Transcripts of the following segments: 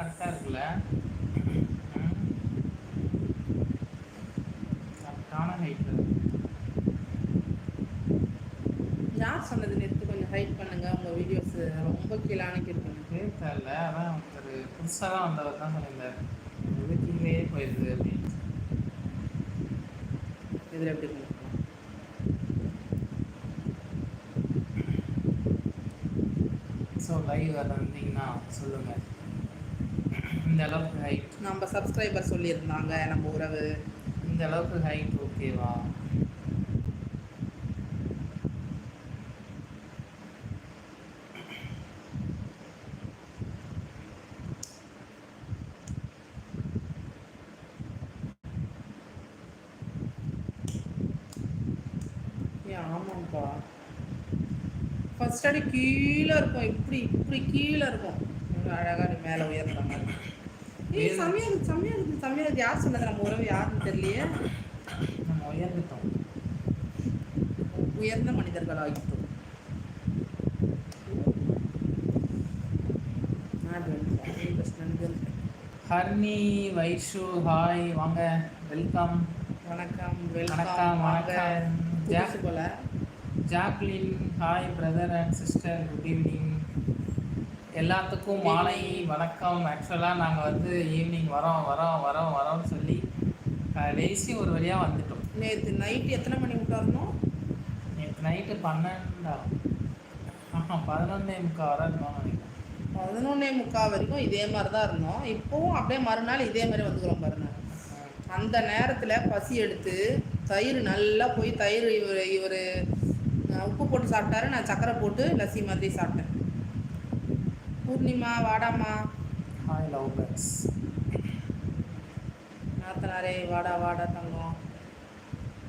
கரெக்டா இருக்குல்ல? கரெக்டான ஹைட். யார் சொன்னது நேற்று கொஞ்சம் ஹைட் பண்ணுங்க உங்கள் வீடியோஸ் ரொம்ப கீழானக்கு இருக்குன்னு? தெரியல, அதான் ஒருத்தர் புதுசாக தான் வந்தவர் தான் சொல்லியிருந்தார், இது கீழே போயிடுது அப்படின்னு. இதில் எப்படி பண்ணிக்கலாம்? ஸோ லைவ் வர வந்தீங்கன்னா சொல்லுங்கள். இந்த அளவுக்கு ஹைட் நம்ம சப்ஸ்கிரைபர் சொல்லியிருந்தாங்க, நம்ம உறவு இந்த அளவுக்கு ஹைட் ஓகேவா? ஆமாம்ப்பா, ஃபர்ஸ்ட் அடி கீழே இருக்கும், இப்படி இப்படி கீழே இருக்கும். அழகாக நீ மேலே உயர்ந்த மாதிரி. ஏய் செம்மையா இருக்கு, செம்மையா இருக்கு, செம்மையா இருக்கு. யார் சொன்னது? நம்ம உறவு யாருன்னு தெரியலையே. நம்ம உயர்ந்துட்டோம், உயர்ந்த மனிதர்கள் ஆகிட்டோம். ஹர்னி வைஷு ஹாய், வாங்க, வெல்கம். வணக்கம் வணக்கம் வணக்கம். போல Jacqueline hi brother and sister, good evening. எல்லாத்துக்கும் மாலை வணக்கம். ஆக்சுவலாக நாங்கள் வந்து ஈவினிங் வரோம்னு சொல்லி கடைசி ஒரு வழியாக வந்துட்டோம். நேற்று நைட்டு எத்தனை மணி விட்டாருனோம்? நேற்று நைட்டு 11:30 வராதுன்னு நினைக்கிறேன். 11:45 வரைக்கும் இதே மாதிரி தான் இருந்தோம். இப்போவும் அப்படியே மறுநாள் இதே மாதிரி வந்துக்கிறோம் பாருங்க. அந்த நேரத்தில் பசி எடுத்து தயிர் நல்லா போய் தயிர் இவர் உப்பு போட்டு சாப்பிட்டாரு, நான் சக்கரை போட்டு லஸ்ஸி மாதிரி சாப்பிட்டேன். பூர்ணிமா வாடாமா. Hi love birds. நாத்தனாரே வாடா வாடா தங்கம்.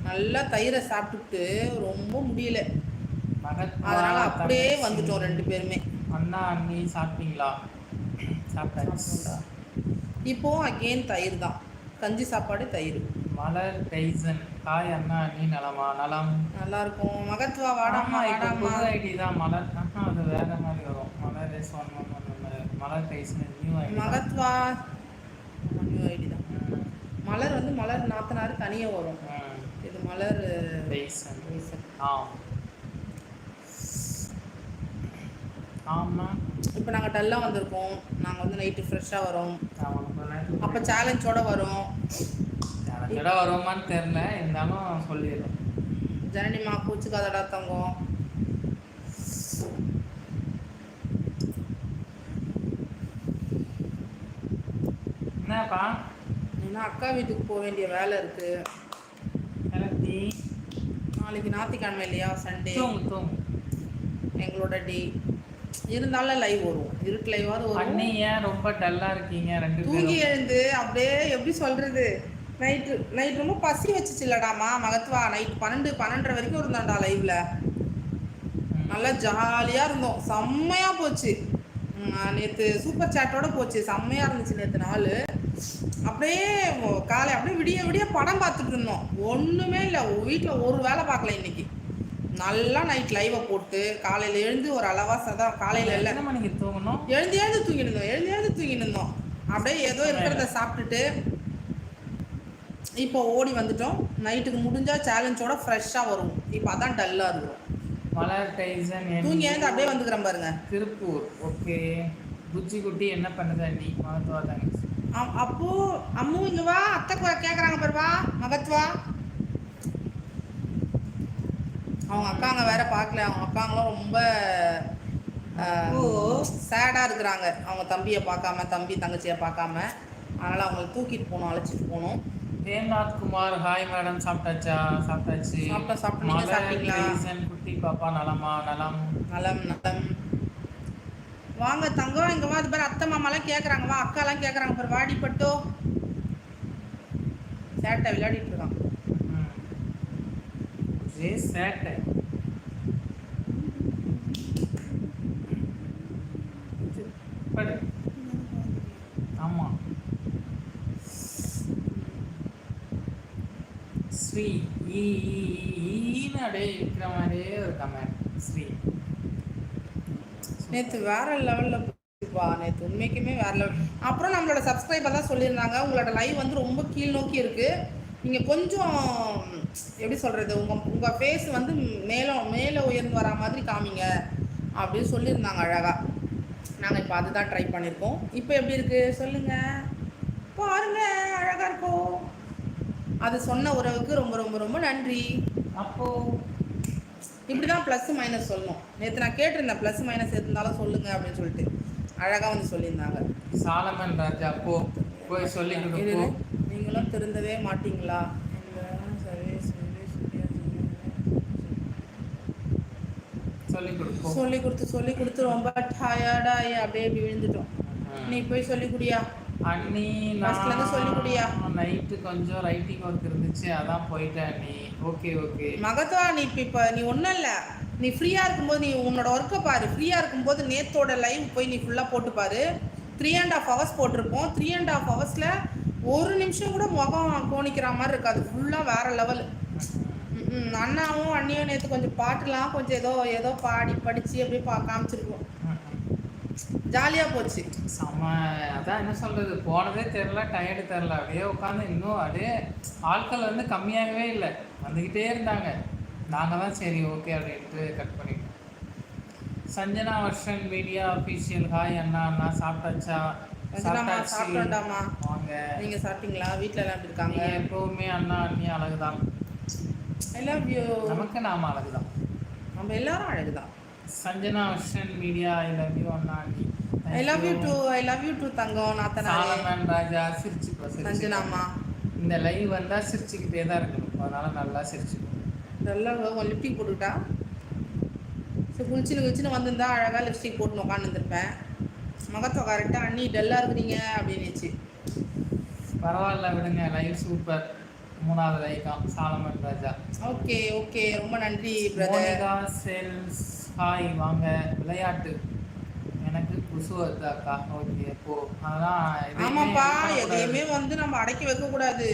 நல்லா தயிரை சாப்பிட்டுட்டு ரொம்ப முடியல, அதனால அப்படியே வந்துட்டோம் 2 பேருமே. அண்ணா அண்ணி சாப்பிட்டீங்களா? சாப்பிட்டாச்சுடா. இப்போ அகெயின் தயிர் தான், கஞ்சி சாப்பாடு தயிர். மலர் டைசன் ஹாய் அண்ணா அண்ணி, நலமா? நலம், நல்லா இருக்கும். மகத்துவா வாடாமா வாடாமா. ஐடி தான் மலர், அது வேற மாதிரி வரும். Malar Malar Tyson new ID. மகத்வா நியூ ஐடி தான். மலர் வந்து மலர் நாத்தனார் தனியாக வரும். இது மலர் டைசன். ஆமாம். இப்போ நாங்கள் டல்லாக வந்திருக்கோம். நாங்கள் வந்து நைட்டு ஃப்ரெஷ்ஷாக வரோம். அப்போ சேலஞ்சோட வரோம். வருமான்னு தெரில, இருந்தாலும் சொல்லிடுறோம். ஜனனிமா பூச்சிக்காதடா தங்கம். என்னப்பா? ஏன்னா அக்கா வீட்டுக்கு போக வேண்டிய வேலை இருக்குது. நாளைக்கு ஞாயிற்றுக்கிழமை இல்லையா, சண்டே எங்களோட டே. இருந்தாலும் லைவ் வரும், இருட்டு லைவாவது வரும். ஏன் ரொம்ப டல்லாக இருக்கீங்க? 2 தூங்கி எழுந்து அப்படியே எப்படி சொல்கிறது, நைட் ரொம்ப பசி வச்சுச்சு இல்லடாமா மகத்வா. நைட் 12 வரைக்கும் இருந்தான்டா லைவ்ல. நல்லா ஜாலியாக இருந்தோம், செம்மையாக போச்சு. நேற்று சூப்பர் சாட்டோட போச்சு, செம்மையாக இருந்துச்சு நேற்று நாள். அப்படியே காலை அப்படியே விடிய விடிய படம் பார்த்துட்டு இருந்தோம். ஒன்றுமே இல்லை, வீட்டில் ஒரு வேலை பார்க்கல இன்னைக்கு. நல்லா நைட் லைவை போட்டு காலையில் எழுந்து ஒரு அளவாக தான், காலையில் இல்லை மணிக்கு தூங்கணும், எழுந்து தூங்கிட்டு இருந்தோம். அப்படியே ஏதோ இருக்கிறத சாப்பிட்டுட்டு இப்போ ஓடி வந்துட்டோம். நைட்டுக்கு முடிஞ்சால் சேலஞ்சோட ஃப்ரெஷ்ஷாக வருவோம். இப்போ அதான் டல்லாக இருக்கும். மலர் டைசன் தூங்கி எழுந்து அப்படியே வந்துக்கிறேன் பாருங்க. திருப்பூர். ஓகே. புச்சி குட்டி என்ன பண்ணுது அண்ணி? மகத்வா தங்கச்சி. அப்போ அம்மு இங்கே வா, அத்தை கேட்குறாங்க பாரு, வா மகத்வா. அவங்க அக்காங்க வேற பார்க்கல, அவங்க அக்காங்களும் ரொம்ப சேடாக இருக்கிறாங்க. அவங்க தம்பியை பார்க்காம, தம்பி தங்கச்சியை பார்க்காம. அதனால் அவங்களை தூக்கிட்டு போகணும், அழைச்சிட்டு போகணும். தேவ்நாத் குமார் ஹாய் மேடம், சாப்பிட்டாச்சா? சாப்பிட்டாச்சு. சாப்பிட்டீங்களா? குட்டி பாப்பா நலமா? நலம் நலம் நலம். வாங்க தங்கம், இங்கே வா. அது பேர் அத்தை மாமாலாம் கேட்குறாங்க, வா அக்காலாம் கேட்குறாங்க பாரு, வாடி பட்டோ. சேட்டை விளையாடிட்டு இருக்கான். சேட்டை ஆமாம். ஸ்ரீ ஈனடே இருக்கிற மாதிரியே ஒரு கமெண்ட். ஸ்ரீ நேற்று வேற லெவலில் இருந்துச்சுப்பா நேற்று, உண்மைக்குமே வேற லெவல். அப்புறம் நம்மளோட சப்ஸ்கிரைபர் தான் சொல்லியிருந்தாங்க, உங்களோட லைவ் வந்து ரொம்ப கீழ் நோக்கி இருக்கு, நீங்கள் கொஞ்சம் எப்படி சொல்கிறது, உங்கள் ஃபேஸ் வந்து மேலே உயர்ந்து வரா மாதிரி காமிங்க அப்படின்னு சொல்லியிருந்தாங்க அழகாக. நாங்கள் இப்போ அதுதான் ட்ரை பண்ணியிருக்கோம். இப்போ எப்படி இருக்குது சொல்லுங்கள், பாருங்க அழகாக இருக்கும். அது சொன்ன உறவுக்கு ரொம்ப ரொம்ப ரொம்ப நன்றி. அப்போது இப்படி தான் ப்ளஸ் மைனஸ் சொல்லணும். நேற்று நான் கேட்டிருந்தேன் ப்ளஸ் மைனஸ் இருந்தாலும் சொல்லுங்கள் அப்படின்னு சொல்லிட்டு, அழகாக வந்து சொல்லியிருந்தாங்க. சாலமன் ராஜா போய் சொல்லி கொடுப்போம். நீங்களும் திருந்தவே மாட்டீங்களா? சொல்லி கொடுத்து ரொம்ப டயர்டாகி அப்படியே விழுந்துட்டோம். நீ போய் சொல்லி குடியா அண்ணி. சொல்லி குடியா. நைட்டு கொஞ்சம் ரைட்டிங் ஒர்க் இருந்துச்சு, அதான் போயிட்டேன் அண்ணி. ஓகே ஓகே மகத்வா, நீ இப்போ நீ ஒன்றும் இல்லை, நீ ஃப்ரீயாக இருக்கும்போது நீ உன்னோட ஒர்க்கை பாரு. ஃப்ரீயாக இருக்கும்போது நேத்தோட லைவ் போய் நீ ஃபுல்லாக போட்டு பாரு. 3.5 hours போட்டிருப்போம். 3.5 hours ஒரு நிமிஷம் கூட முகம் கோணிக்கிற மாதிரி இருக்காது. ஃபுல்லாக வேறு லெவல். அண்ணாவும் அண்ணியும் நேற்று கொஞ்சம் பாட்டுலாம் கொஞ்சம் ஏதோ பாடி படித்து அப்படியே காமிச்சிருக்கோம். ஜாலியாக போச்சு. செம்ம. அதான் என்ன சொல்கிறது, போனதே தெரில, டயர்டு தெரில, அப்படியே உட்காந்து இன்னும் அப்படியே ஆட்கள் வந்து கம்மியாகவே இல்லை, வந்துக்கிட்டே இருந்தாங்க. நாங்கள் தான் சரி ஓகே அப்படின்ட்டு கட் பண்ணிட்டோம். Sanjana Varshan media official hi அண்ணா. அண்ணா சாப்பிட்டாச்சா? சாப்பிட்டோண்டாமா. வாங்க. நீங்கள் சாப்பிட்டீங்களா? வீட்டில் எல்லாம் எப்படி இருக்காங்க? எப்போவுமே அண்ணா அண்ணி அழகுதான். I love you. நமக்கு நாம அழகுதான், நம்ம எல்லாரும் அழகுதான். Sanjana Varshan media I love you அண்ணா அண்ணி. ஐ லவ் யூ டூ தங்கம். சாலமன் ராஜா சிரிச்சுக்கோ. சஞ்சனாமா, இந்த லைவ் வந்தால் சிரிச்சுக்கிட்டே தான் இருக்கணும், அதனால் நல்லா சிரிச்சுக்கணும். நல்லா லிப்ஸ்டிக் போட்டுக்கிட்டா சரி, குளிச்சுன்னு வந்திருந்தா அழகாக லிப்ஸ்டிக் போட்டு உட்காந்துருப்பேன். முகத்தை கரெக்டாக அண்ணி டல்லாக இருக்கிறீங்க அப்படின்னுச்சு. பரவாயில்ல விடுங்க, லைவ் சூப்பர். 3வது லைக்காம் சாலமன் ராஜா. ஓகே ஓகே, ரொம்ப நன்றி பிரதர். சேல்ஸ் ஹாய் வாங்க. விளையாட்டு எனக்கு குசு வருதாக்கா. ஓகே அப்போ அதான். ஆமாப்பா, எதையுமே வந்து நம்ம அடக்கி வைக்கக்கூடாது.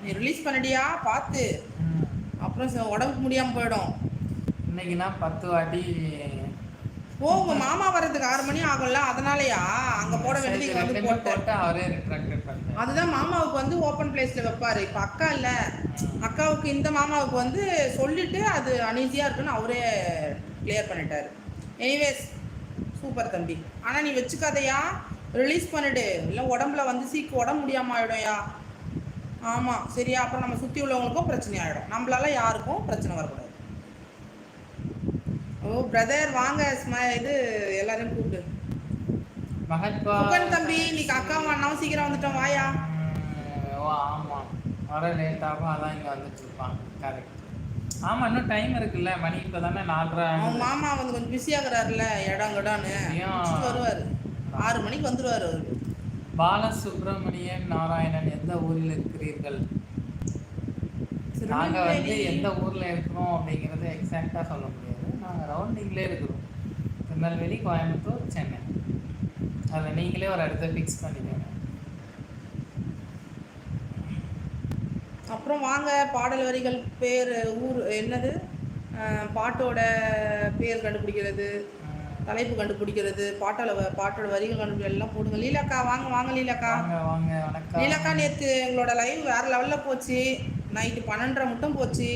நீ ரிலீஸ் பண்ணிட்டியா பார்த்து, அப்புறம் உடம்புக்கு முடியாமல் போயிடும். இன்னைக்குன்னா 10 வாட்டி. ஓ, உங்க மாமா வர்றதுக்கு 6 மணி ஆகும்ல, அதனாலயா அங்க போட வேண்டியது வந்து போட்டு அவரே ரிட்ராக்ட் பண்ணாரு. அதுதான் மாமாவுக்கு வந்து ஓப்பன் பிளேஸ்ல வைப்பாரு. இப்ப அக்கா இல்ல, அக்காவுக்கு இந்த மாமாவுக்கு வந்து சொல்லிட்டு அது அனீசியா இருக்குன்னு அவரே கிளியர் பண்ணிட்டாரு. எனிவேஸ் சூப்பர் தம்பி. ஆனா நீ வச்சுக்காதையா, ரிலீஸ் பண்ணிடு, இல்லை உடம்புல வந்து உடம்பு முடியாம ஆயிடும்யா. ஆமா சரியா, அப்புறம் நம்ம சுத்தி உள்ளவங்களுக்கும் பிரச்சனை ஆயிடும், நம்மளால யாருக்கும் பிரச்சனை வரக்கூடாது. ஓ பிரதர் வாங்க, இது எல்லாரையும் கூப்பிடு. மகன் தம்பி, நீ அக்காவும் அண்ணாவும் சீக்கிரம் வந்துட்டோம், வாயா. ஓ ஆமாம், வர லேட் ஆகும், அதான் இங்கே வந்துட்டு இருப்பான். கரெக்ட். ஆமாம், இன்னும் டைம் இருக்குல்ல, மணி இப்போ தானே 4:30. அவங்க மாமா வந்து கொஞ்சம் பிஸியாகிறாருல, இடங்கடான்னு வருவார். 6 மணிக்கு வந்துடுவார் அவர். பாலசுப்ரமணியன் நாராயணன், எந்த ஊரில் இருக்கிறீர்கள்? நாங்கள் வந்து எந்த ஊரில் இருக்கிறோம் அப்படிங்கிறது எக்ஸாக்டாக சொல்ல முடியாது. நாங்கள் ரவுண்டிங்லேயே இருக்கிறோம். திருநெல்வேலி, கோயம்புத்தூர், சென்னை. அதில் நீங்களே ஒரு இடத்த ஃபிக்ஸ் பண்ணிக்கோங்க. அப்புறம் வாங்க, பாடல் வரிகள் பேர் ஊர் என்னது, பாட்டோட பேர் கண்டுபிடிக்கிறது, தலைப்பு கண்டுபிடிக்கிறது, பாட்டோட வரிகள் கண்டுபிடிக்கிறது எல்லாம் போடுங்க. லீலாக்கா வாங்க வாங்க. லீலாக்கா வாங்க. வணக்கம் லீலாக்கா. நேற்று எங்களோட லைவ் வேறு லெவலில் போச்சு. நைட்டு 12:30 மட்டும் போச்சு.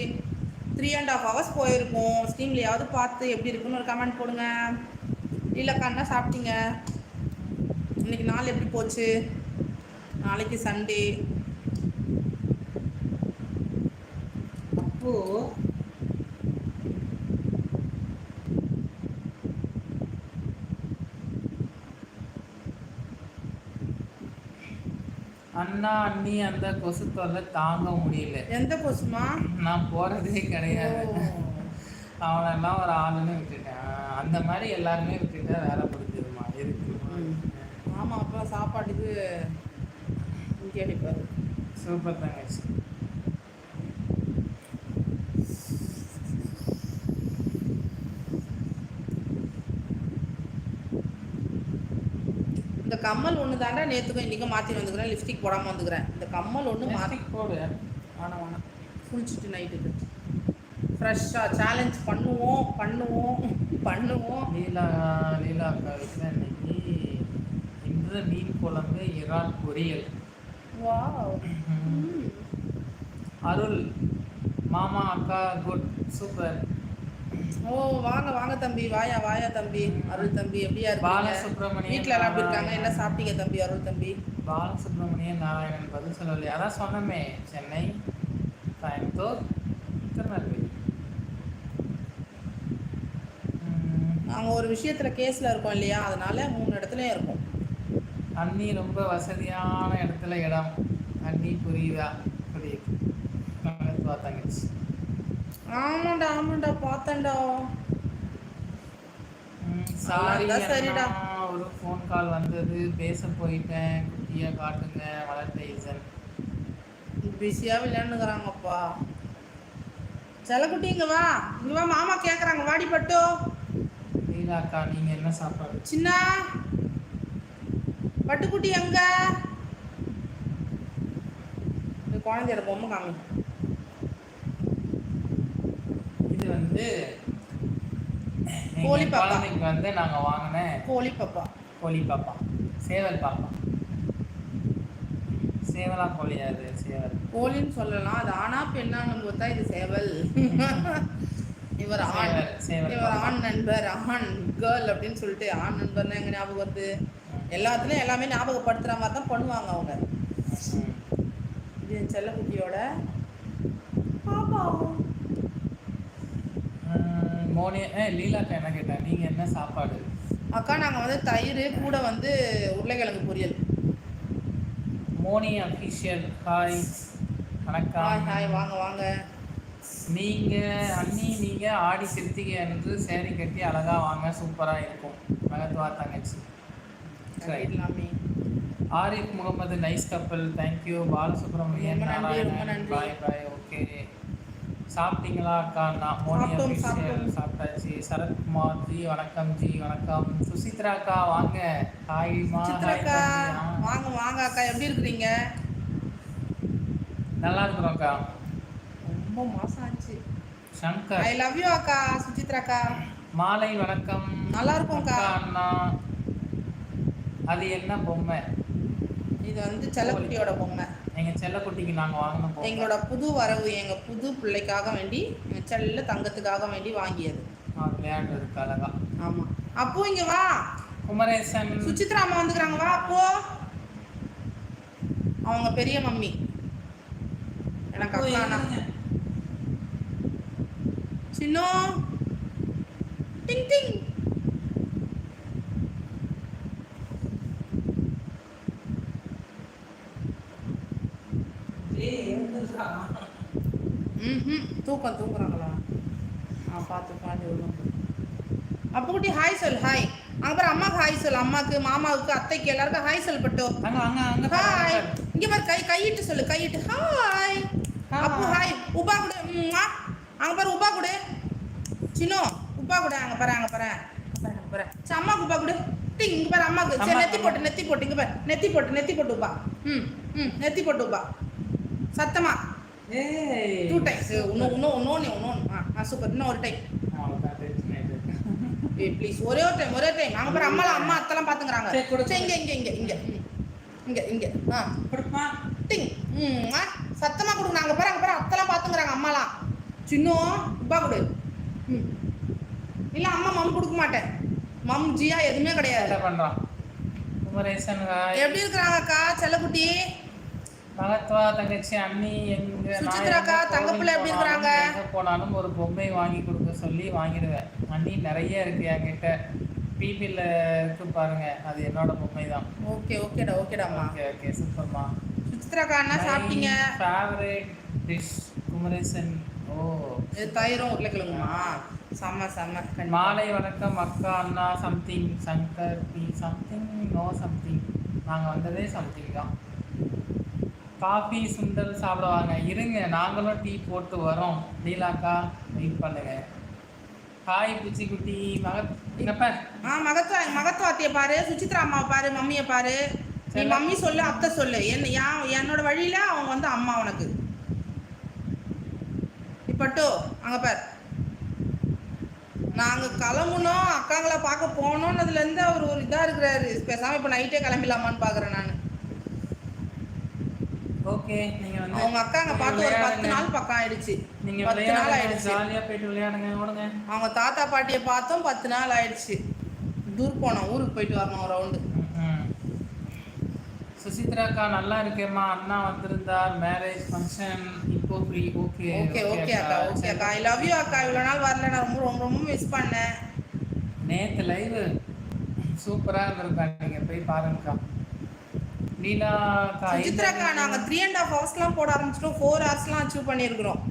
3.5 hours போயிருக்கோம். ஸ்ட்ரீம்லையாவது பார்த்து எப்படி இருக்குன்னு ஒரு கமெண்ட் போடுங்க. லீலாக்கா என்ன சாப்பிட்டீங்க? இன்னைக்கு நாள் எப்படி போச்சு? நாளைக்கு சண்டே. அப்போ அண்ணா அண்ணி அந்த கொசு தொல்லை தாங்க முடியல. எந்த கொசுமா? நான் போறதே கிடையாது. அவனெல்லாம் ஒரு ஆளுன்னு விட்டுட்டேன். அந்த மாதிரி எல்லாருமே விட்டுட்டா வேலை முடிஞ்சதுமா இருக்கு. ஆமாம், அப்புறம் சாப்பாட்டுக்கு இங்கே அடிப்பார். சூப்பர் தங்கச்சி. இந்த கம்மல் ஒன்று தாண்டா நேற்றுக்கும் இன்றைக்கும் மாற்றி வந்துக்கிறேன். லிப்ஸ்டிக் போடாமல் வந்துக்கிறேன். இந்த கம்மல் ஒன்று மாற்றி போடு. ஆனால் குளிச்சுட்டு நைட்டுக்கு ஃப்ரெஷ்ஷாக சேலஞ்ச் பண்ணுவோம். லீலா அக்கா வீட்டில் இன்னைக்கு இன்று மீன் குழம்பு இறால் பொரியல். வாவ். அருள் மாமா அக்கா குட் சூப்பர். ஓ வாங்க வாங்க தம்பி, வாயா வாயா தம்பி. அருள் தம்பி எப்படியா இருக்கீங்க? பாலசுப்ரமணியன் வீட்டில் எல்லாம் எப்படி இருக்காங்க? என்ன சாப்பிட்டீங்க தம்பி அருள் தம்பி? பாலசுப்ரமணியன் நாராயணன் பதில் சொல்லலையே. அதான் சொன்னமே, சென்னை, கோயம்புத்தூர், திருநெல்வேலி. நாங்கள் ஒரு விஷயத்தில் கேஸில் இருக்கோம் இல்லையா, அதனால 3 இடத்துலையும் இருக்கோம். அண்ணி ரொம்ப வசதியான இடத்துல இடம். அண்ணி புரியுதா? புரியுது. தங்கச்சி ஆமாண்டா ஆமாண்டா பார்த்தேன்டா. சாரி சரிடா. ஒரு ஃபோன் கால் வந்தது, பேச போயிட்டேன். குட்டியா காட்டுங்க வளர்த்தேசன். பிஸியாக விளையாண்டுக்கிறாங்கப்பா. செல்லக்குட்டி இங்கே வா, இங்கே வா, மாமா கேட்குறாங்க, வாடி பட்டு. லீலாக்கா நீங்க என்ன சாப்பாடு? சின்ன பட்டுக்குட்டி எங்க? குழந்தையோட பொம்மை காமி. இது வந்து கோழி பாப்பா. குழந்தைக்கு வந்து நாங்க வாங்கின கோழி பாப்பா. கோழி பாப்பா, சேவல் பாப்பா. சேவலா கோழியா? அது சேவல். கோழின்னு சொல்லலாம், அது ஆனா பெண்ணான்னு பார்த்தா இது சேவல். இவர் ஆண், இவர் ஆண் நண்பர், ஆண் கேர்ள் அப்படின்னு சொல்லிட்டு ஆண் நண்பர்னா எங்க ஞாபகம் வருது? எல்லாத்துலயும் எல்லாமே ஞாபகப்படுத்துற மாதிரி தான் பண்ணுவாங்க அவங்க. இது என் செல்லக்குட்டியோட பாப்பா. லீலாக்கா என்ன கேட்டா, நீங்க என்ன சாப்பாடு? அக்கா நாங்க வந்து தயிர் கூட வந்து உருளைக்கிழங்கு பொரியல். மோனி அஃபிஷியல் ஹாய் வணக்கம். ஹாய் வாங்க வாங்க. நீங்க அண்ணி நீங்க ஆடி கிருத்திகை அன்று சேரீ கட்டி அழகா வாங்க, சூப்பரா இருக்கும். மகத்வா தங்கச்சி. ஆரிஃப் முகமது நைஸ் கப்பல், தேங்க்யூ. பாலசுப்ரமணியன் நாராயணன் பாய் பாய். ஓகே சாப்பிட்டீங்களா அக்கா? நான் மோனி அஃபிஷியல் சாப்பிட்டாச்சு. சரத்குமார் ஜி வணக்கம் ஜி வணக்கம். சுசித்ரா அக்கா வாங்க. ஹாய்மா. வாங்க வாங்க அக்கா, எப்படி இருக்கிறீங்க? நல்லா இருக்கிறோம் அக்கா. ரொம்ப மாசம் ஆச்சு. சங்கர் ஐ லவ் யூ அக்கா. சுசித்ரா அக்கா மாலை வணக்கம். நல்லா இருக்கும் அக்கா. அண்ணா அது என்ன பொம்மை? இது வந்து செல்லக்குட்டியோட பொம்மை. எங்க செல்லக்குட்டிக்கு நாங்க வாங்கினோம். எங்களோட புது வரவு, எங்க புது பிள்ளைக்காக வேண்டி, எங்க செல்ல தங்கத்துக்காக வேண்டி வாங்கியது. விளையாடுறதுக்கு அழகா. ஆமா. அப்போ இங்க வா குமரேசன். சுசித்ரா அம்மா வந்துக்கிறாங்க, வா அப்போ. அவங்க பெரிய மம்மி, எனக்கு அக்கா. சின்னோ டிங் டிங். தூங்குறாங்களா? பார்த்து பாட்டு விடும். அப்போ குட்டி ஹாய் சொல். ஹாய். அங்கே பாரு, அம்மாவுக்கு ஹாய் சொல். அம்மாவுக்கு, மாமாவுக்கு, அத்தைக்கு எல்லாருக்கும் ஹாய் சொல் பட்டு. ஹாய். இங்கே பாரு, கையிட்டு சொல்லு, கையிட்டு ஹாய். அப்போ ஹாய். உபா கொடு. அங்கே பாரு உபா கொடு. சின்னோ உபா கொடு. அங்கே பாரு, அங்கே பாரு, அங்கே பாரு. சரி அம்மாவுக்கு உபா கொடு. டிங். இங்கே பாரு அம்மாவுக்கு. சரி நெத்தி போட்டு, நெத்தி போட்டு. இங்கே பாரு நெத்தி போட்டு, நெத்தி போட்டு உபா. நெத்தி போட்டு உபா சத்தமா. 2 டைம்ஸ். இன்னும் சூப்பர். இன்னும் ஒரு டைம் ப்ளீஸ். ஒரே ஒரு டைம். அங்கே பாரு அம்மாலாம், அம்மா அத்தெல்லாம் பார்த்துக்கிறாங்க. இங்கே இங்கே இங்கே இங்கே இங்கே இங்கே டிங். சத்தமா கொடுங்க. அங்கே பாரு, அங்கே பாரு அத்தெல்லாம் பார்த்துக்கிறாங்க அம்மாலாம். சின்னும் உப்பா கொடு. இல்லை அம்மா மம் கொடுக்க மாட்டேன். மம் ஜியா எதுவுமே கிடையாது. பண்றான் குமரேசன். எப்படி இருக்கிறாங்க அக்கா செல்லக்குட்டி? மகத்வா தங்கச்சி அண்ணி எங்க சுசித்ரா அக்கா தங்கப்பிள்ளை எப்படி இருக்கிறாங்க? எங்க போனாலும் ஒரு பொம்மை வாங்கி கொடுக்க சொல்லி வாங்கிடுவேன். அண்ணி நிறைய இருக்கு என்கிட்ட. பிபில இருக்கு பாருங்க, அது என்னோட பொம்மை தான். ஓகே ஓகேடா ஓகேடாம்மா. ஓகே சூப்பர்மா. சுசித்ரா அக்கா என்ன சாப்பிட்டீங்க? Favourite dish Kumaresan. ஓ இது தயிரும் உருளைக்கிழங்குமா? செம்ம செம்ம. மாலை வணக்கம் அக்கா அண்ணா. Something Shankar B something no something. நாங்கள் வந்ததே சம்திங் தான். காஃபி சுண்டல் சாப்பிடுவாங்க. இருங்க நாங்களும் டீ போட்டு வரோம். லீலாக்கா வெயிட் பண்ணுங்க. ஹாய் பூச்சிக்குட்டி. மகத்வாத்திய பாரு, சுசித்ரா அம்மாவை பாரு, மம்மியை பாரு. நீ மம்மி சொல்லு, அத்தை சொல்லு. என்னோட வழியில அவங்க வந்து அம்மா உனக்கு. இப்பட்டோ அங்க பாரு. நாங்க கிளம்புனோம், அக்காங்கள பார்க்க போனோம்னதுலேருந்து அவர் ஒரு இதா இருக்கிறாரு. பேசாம இப்ப நைட்டே கிளம்பிடலாமான்னு பார்க்குறேன் நானு. ஓகே. நீங்க வந்து அவங்க அக்காங்க நீங்க பார்த்து ஒரு 10 விளையாடுங்க. நாள் பக்கம் ஆயிடுச்சு. நீங்க 10 நாள் விளையாடுங்க. ஆயிடுச்சு. ஜாலியா போயிட்டு விளையாடுங்க. ஓடுங்க. அவங்க தாத்தா பாட்டியை பார்த்தோம் 10 நாள் ஆயிடுச்சு. டூர் போனோம், ஊருக்கு போயிட்டு வரணும் ஒரு ரவுண்டு. சுசித்ராக்கா நல்லா இருக்கேம்மா. அண்ணா வந்திருந்தார் மேரேஜ் ஃபங்க்ஷன் இப்போ ஃப்ரீ. ஓகே ஓகே ஓகே அக்கா, ஓகே அக்கா. ஐ லவ் யூ அக்கா. இவ்வளோ நாள் வரல, நான் ரொம்ப ரொம்ப ரொம்ப மிஸ் பண்ணேன். நேற்று லைவ் சூப்பராக இருந்திருக்கா, நீங்கள் போய் பாருங்கக்கா. லீலாக்கா சுசித்ராக்கா நாங்கள் 3.5 ஹவர்ஸ்லாம் போட ஆரம்பிச்சிட்டோம். 4 ஹவர்ஸ்லாம் அச்சீவ் பண்ணியிருக்கிறோம்.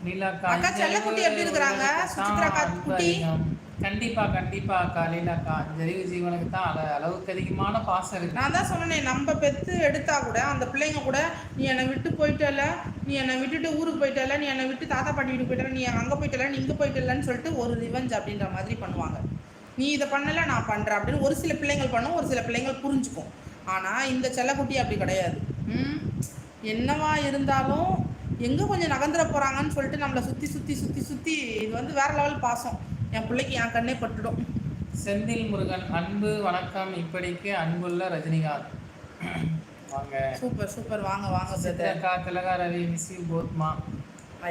லீலாக்கா அக்கா செல்லக்குட்டி எப்படி இருக்கிறாங்க? சுசித்ராக்கா குட்டி கண்டிப்பா கண்டிப்பா அக்கா. லீலாக்கா அஞ்சறிவு ஜீவனுக்கு தான் அளவுக்கு அதிகமான பாசம் இருக்கு. நான் தான் சொன்னேன், நம்ம பெற்று எடுத்தா கூட அந்த பிள்ளைங்க கூட நீ என்னை விட்டு போயிட்டல, நீ என்னை விட்டுட்டு ஊருக்கு போயிட்டல, நீ என்னை விட்டு தாத்தா பாட்டி வீட்டுக்கு போயிட்டல, நீ அங்கே போயிட்டல, நீ இங்கே போயிட்டலன்னு சொல்லிட்டு ஒரு ரிவெஞ்ச் அப்படின்ற மாதிரி பண்ணுவாங்க. நீ இதை பண்ணலை நான் பண்ணுறேன் அப்படின்னு ஒரு சில பிள்ளைங்கள் பண்ணும், ஒரு சில பிள்ளைங்கள் புரிஞ்சுக்கும். ஆனால் இந்த செல்லக்குட்டி அப்படி கிடையாது. என்னவா இருந்தாலும் எங்கே கொஞ்சம் நகர்ந்துட போகிறாங்கன்னு சொல்லிட்டு நம்மளை சுற்றி சுற்றி சுற்றி சுற்றி இது வந்து வேறு லெவல் பாசம். என் பிள்ளைக்கு என் கண்ணே பட்டுடும். செந்தில் முருகன் அன்பு வணக்கம். இப்படிக்கு அன்புள்ள ரஜினிகாந்த் வாங்க. Super super. வாங்க வாங்க சித்ரா திலகா ரவி மிஸ் யூ போத்மா.